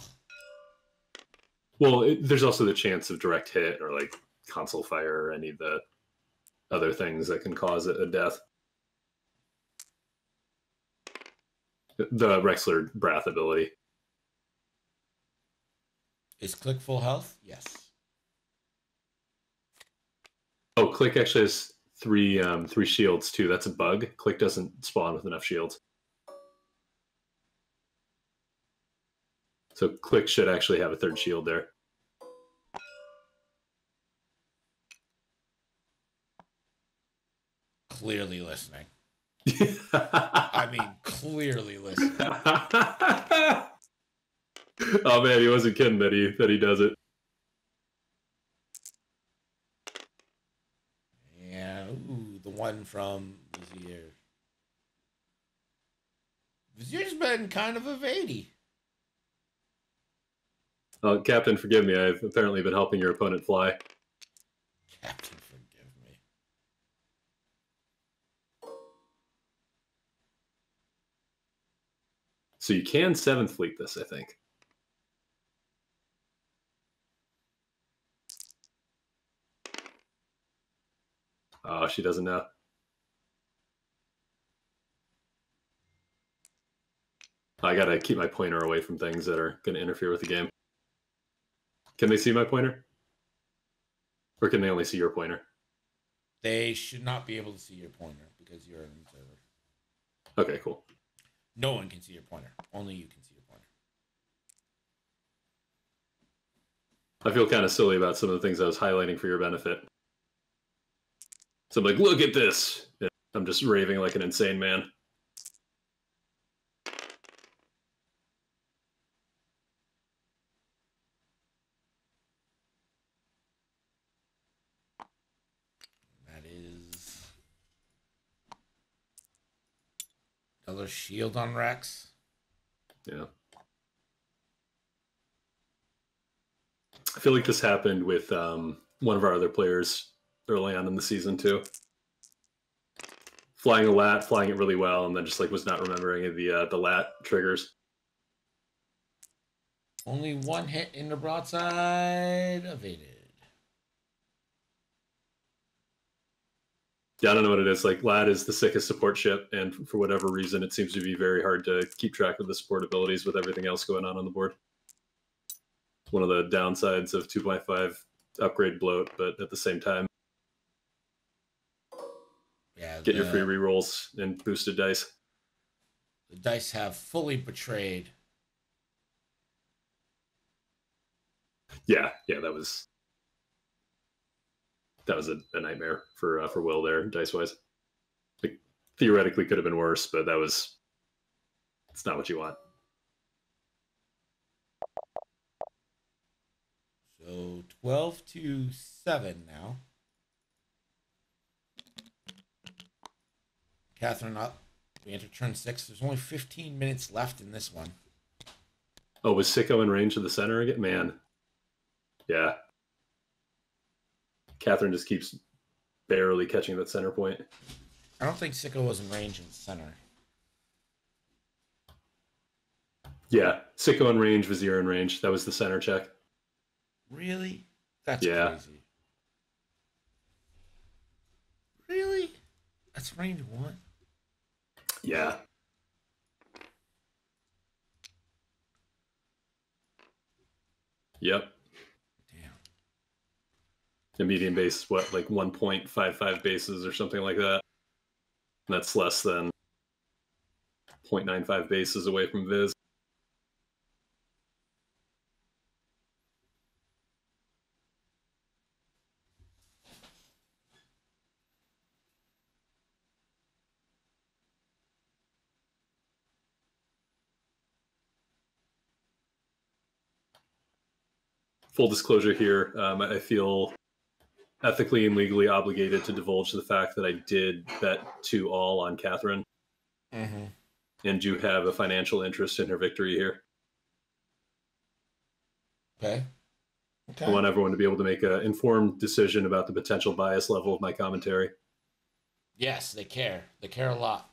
Well, there's also the chance of direct hit or like console fire or any of the other things that can cause a death. The Rexler Brath ability.
Is Click full health? Yes.
Oh, Click actually has three shields too. That's a bug. Click doesn't spawn with enough shields. So Click should actually have a 3rd shield there.
Clearly listening. I mean, clearly listening.
Oh man, he wasn't kidding that he does it.
Yeah, the one from Vizier. Vizier's been kind of evadey.
Captain, forgive me. I've apparently been helping your opponent fly.
Captain, forgive me.
So you can 7th fleet this, I think. Oh, she doesn't know. I gotta keep my pointer away from things that are going to interfere with the game. Can they see my pointer? Or can they only see your pointer?
They should not be able to see your pointer because you're an observer.
Okay, cool.
No one can see your pointer. Only you can see your pointer.
I feel kind of silly about some of the things I was highlighting for your benefit. So I'm like, look at this! Yeah, I'm just raving like an insane man.
That is another shield on Rex.
Yeah. I feel like this happened with one of our other players early on in the season too. Flying a lat, flying it really well, and then just like was not remembering the lat triggers.
Only one hit in the broadside. Evaded.
Yeah, I don't know what it is. Like, lat is the sickest support ship, and for whatever reason, it seems to be very hard to keep track of the support abilities with everything else going on the board. One of the downsides of 2.5 upgrade bloat, but at the same time,
Yeah,
get your free rerolls and boosted dice.
The dice have fully betrayed.
Yeah, that was a nightmare for Will there, dice wise. Like, theoretically could have been worse, but it's not what you want.
So 12-7 now. Catherine up. We enter turn 6. There's only 15 minutes left in this one.
Oh, was Sicko in range of the center again? Man. Yeah. Catherine just keeps barely catching that center point.
I don't think Sicko was in range in the center.
Yeah. Sicko in range, Vizier in range. That was the center check.
Really? That's
Yeah.
crazy. Really? That's range 1?
Yeah. Yep.
Damn.
The median base is what, like 1.55 bases or something like that. And that's less than 0.95 bases away from Viz. Full disclosure here, I feel ethically and legally obligated to divulge the fact that I did bet 2-all on Catherine.
Mm-hmm.
And do have a financial interest in her victory here.
Okay.
I want everyone to be able to make an informed decision about the potential bias level of my commentary.
Yes, they care. They care a lot.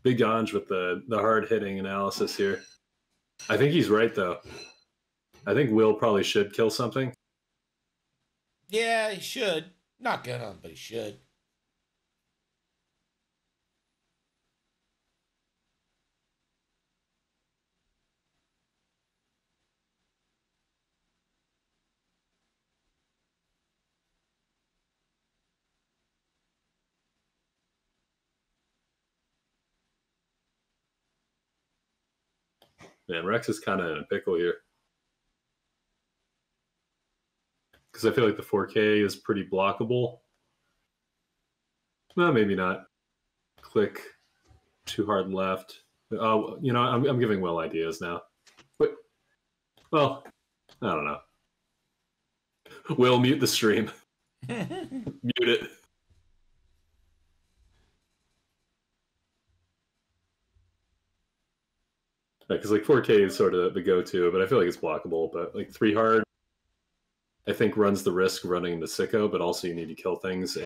Big Ange with the hard-hitting analysis here. I think he's right, though. I think Will probably should kill something.
Yeah, he should. Not gonna, but he should.
Man, Rex is kind of in a pickle here. Because I feel like the 4K is pretty blockable. Well, maybe not. Click too hard left. Oh, you know, I'm giving Will ideas now. But, well, I don't know. Will, mute the stream. Mute it. Because like 4K is sort of the go-to, but I feel like it's blockable. But like 3 hard, I think runs the risk of running into Sicko, but also you need to kill things. And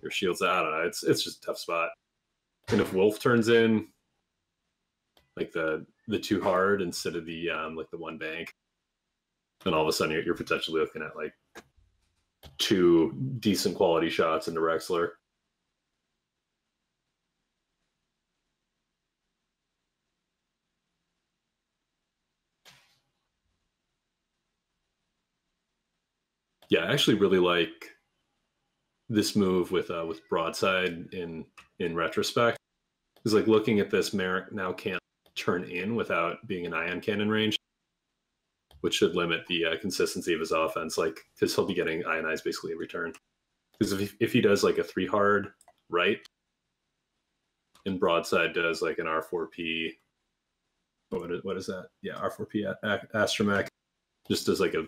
your shield's, I don't know. It's just a tough spot. And if Wolf turns in, like the 2 hard instead of the like the 1 bank, then all of a sudden you're potentially looking at like 2 decent quality shots into Rexler. Yeah, I actually really like this move with broadside in retrospect. Because like looking at this, Merrick now can't turn in without being an ion cannon range, which should limit the consistency of his offense. Like because he'll be getting ionized basically every turn. Because if he does like a 3 hard right, and broadside does like an R4P. What is that? Yeah, R4P Astromech. Just does like a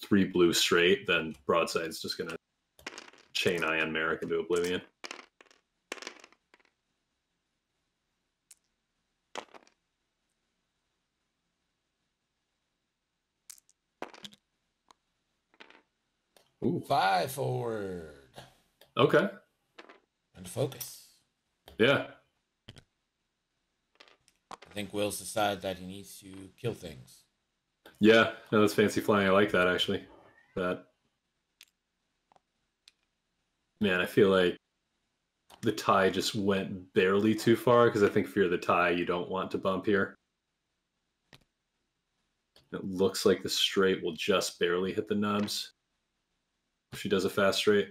3 blue straight, then broadside's just gonna chain ion Merrick into oblivion.
Ooh. 5 forward.
Okay.
And focus.
Yeah.
I think Will's decided that he needs to kill things.
Yeah, no, that's fancy flying. I like that actually. That, man, I feel like the tie just went barely too far because I think if you're the tie, you don't want to bump here. It looks like the straight will just barely hit the nubs if she does a fast straight.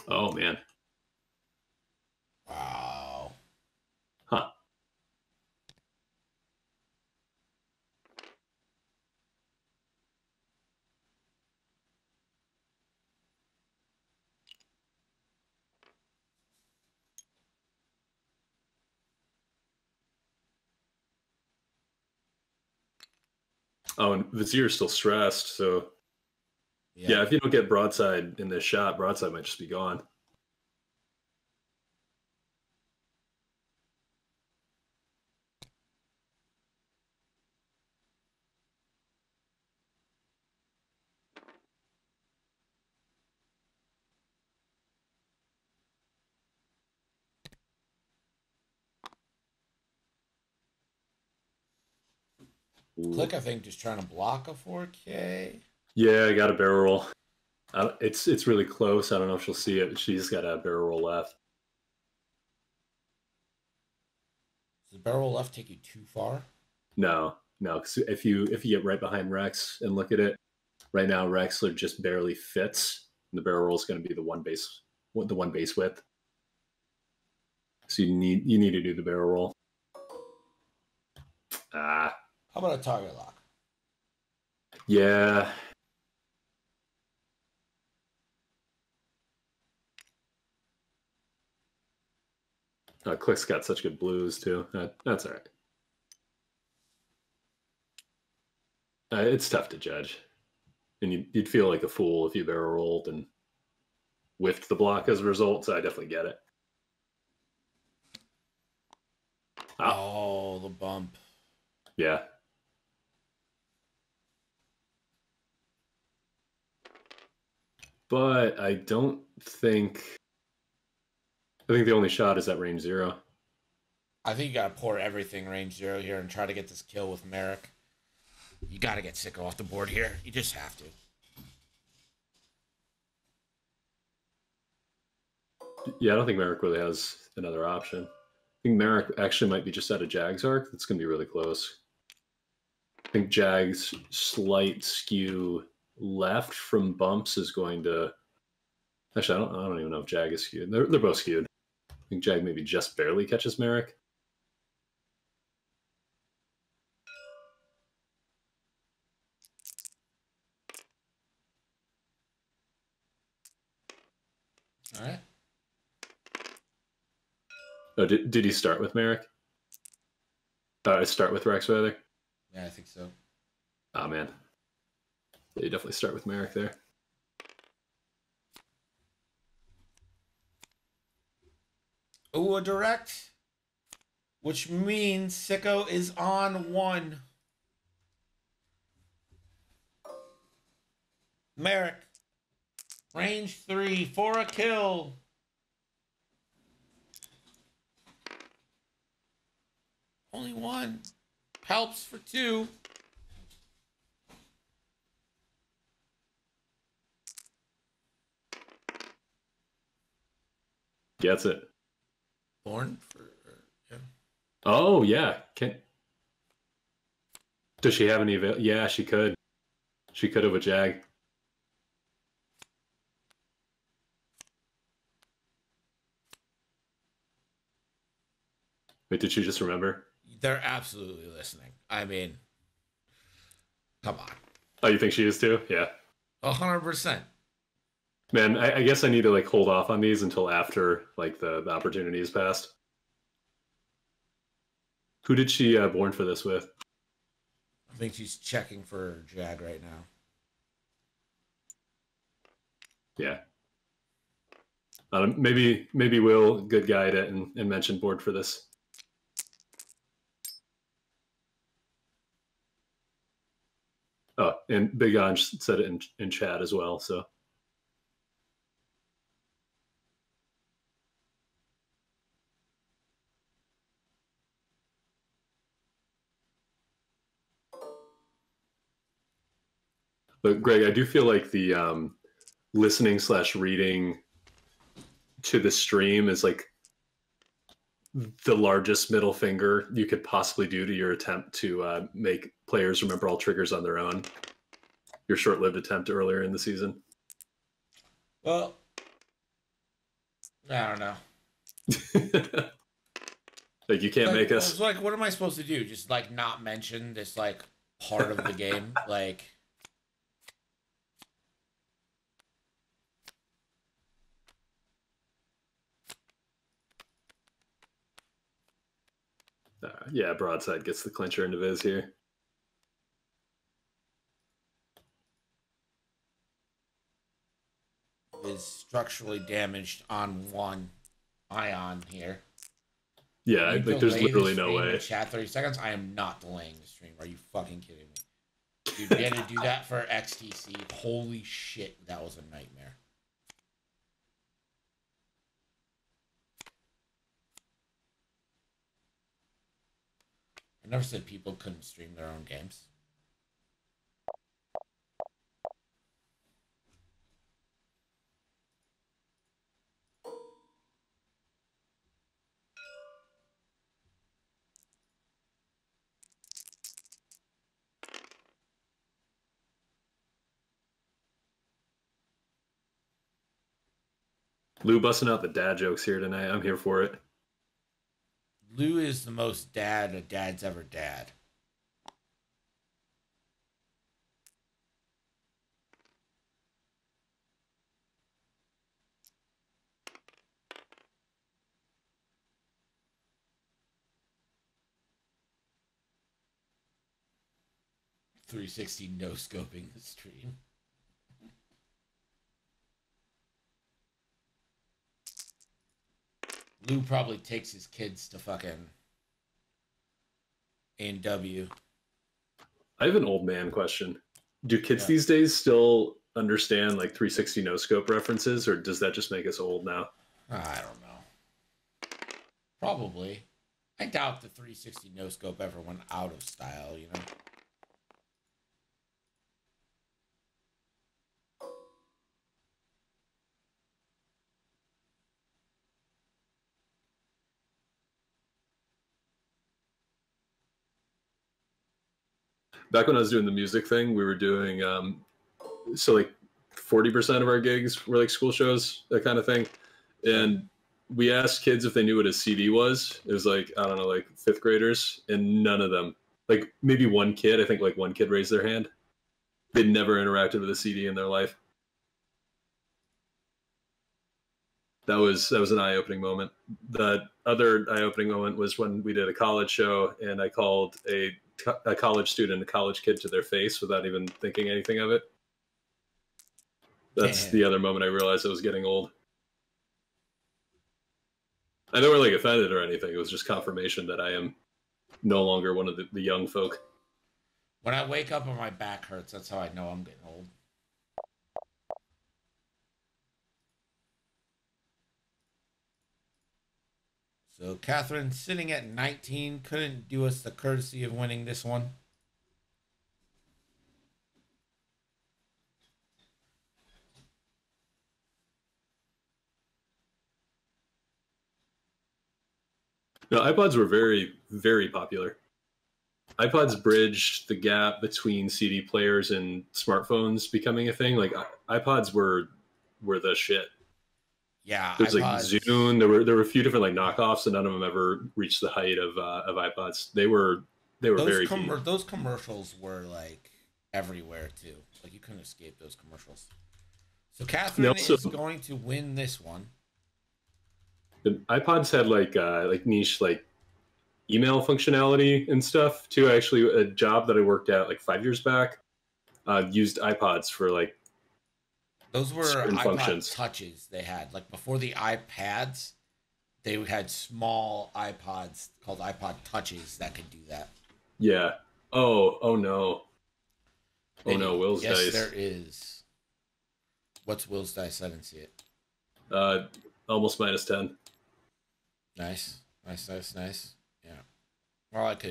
Oh, man.
Wow.
Huh. Oh, and Vizier's still stressed, so yeah, if you don't get broadside in this shot, broadside might just be gone.
Click, I think, just trying to block a 4K.
Yeah, I got a barrel roll. It's really close. I don't know if she'll see it, but she's got a barrel roll left.
Does the barrel left take you too far?
No, because if you get right behind Rex and look at it, right now Rexler just barely fits. And the barrel roll is going to be the one base width. So you need to do the barrel roll.
How about a target lock?
Yeah. Click's got such good blues too. That's all right. It's tough to judge, and you'd feel like a fool if you barrel rolled and whiffed the block as a result. So I definitely get it.
Oh, the bump.
Yeah. But I don't think. I think the only shot is at range 0.
I think you gotta pour everything range 0 here and try to get this kill with Merrick. You gotta get Sicko off the board here. You just have to.
Yeah, I don't think Merrick really has another option. I think Merrick actually might be just at a Jags arc. That's going to be really close. think Jag's slight skew left from bumps is going to. Actually, I don't even know if Jag is skewed. They're both skewed. I think Jag maybe just barely catches Merrick.
All right.
Oh, did he start with Merrick? Start with Rex, rather?
Yeah, I think so.
Oh, man. Yeah, you definitely start with Merrick there.
Ooh, a direct. Which means Sicko is on 1. Merrick. Range 3 for a kill. Only 1. Helps for 2.
Gets it.
Born for. Yeah.
Oh, yeah. Does she have any? Yeah, she could. She could have with Jag. Wait, did she just remember?
They're absolutely listening. I mean, come on.
Oh, you think she is too? Yeah.
100%.
Man, I guess I need to like hold off on these until after like the opportunity is passed. Who did she born for this with?
I think she's checking for Jag right now.
Yeah. Maybe Will, good guide it and mention board for this. Oh, and Big Anj said it in chat as well, so. But Greg, I do feel like the listening/reading to the stream is like the largest middle finger you could possibly do to your attempt to make players remember all triggers on their own. Your short-lived attempt earlier in the season.
Well, I don't know.
Like you can't make us.
Like, what am I supposed to do? Just like not mention this like part of the game, like.
Yeah, broadside gets the clincher into Viz here.
Is structurally damaged on 1 ion here.
Yeah, like there's literally no way.
Chat 30 seconds. I am not delaying the stream. Are you fucking kidding me? Dude, we had to do that for XTC. Holy shit, that was a nightmare. I never said people couldn't stream their own games.
Lou busting out the dad jokes here tonight. I'm here for it.
Lou is the most dad a dad's ever dad. .360 no scoping the stream. Lou probably takes his kids to fucking A&W.
I have an old man question. Do kids
Yeah.
these days still understand like 360 no scope references, or does that just make us old now?
I don't know. Probably. I doubt the 360 no scope ever went out of style, you know?
back when I was doing the music thing, we were doing so like 40% of our gigs were like school shows, that kind of thing. And we asked kids if they knew what a CD was. It was like, I don't know, like fifth graders, and none of them, like maybe one kid, I think like one kid raised their hand. They'd never interacted with a CD in their life. That was an eye-opening moment. The other eye-opening moment was when we did a college show, and I called a college student, a college kid, to their face without even thinking anything of it. That's the other moment I realized I was getting old. I never like offended or anything. It was just confirmation that I am no longer one of the young folk.
When I wake up and my back hurts, that's how I know I'm getting old. So Catherine, sitting at 19, couldn't do us the courtesy of winning this one.
No, iPods were very, very popular. iPods bridged the gap between CD players and smartphones becoming a thing. Like iPods were the shit.
Yeah,
There's like
iPods.
Zune. There were a few different like knockoffs, and none of them ever reached the height of iPods. They were very key.
Those commercials were like everywhere too. Like you couldn't escape those commercials. So Catherine
Also,
is going to win this one.
the iPods had like niche like email functionality and stuff too. Actually, a job that I worked at like 5 years back used iPods for like
Those were
certain
iPod
functions.
touches they had. Like before the iPads, they had small iPods called iPod touches that could do that.
Yeah. Oh no. Oh no, Will's
yes,
dice.
There is. What's Will's dice? I didn't see it.
Almost -10.
Nice. Yeah. Well, I could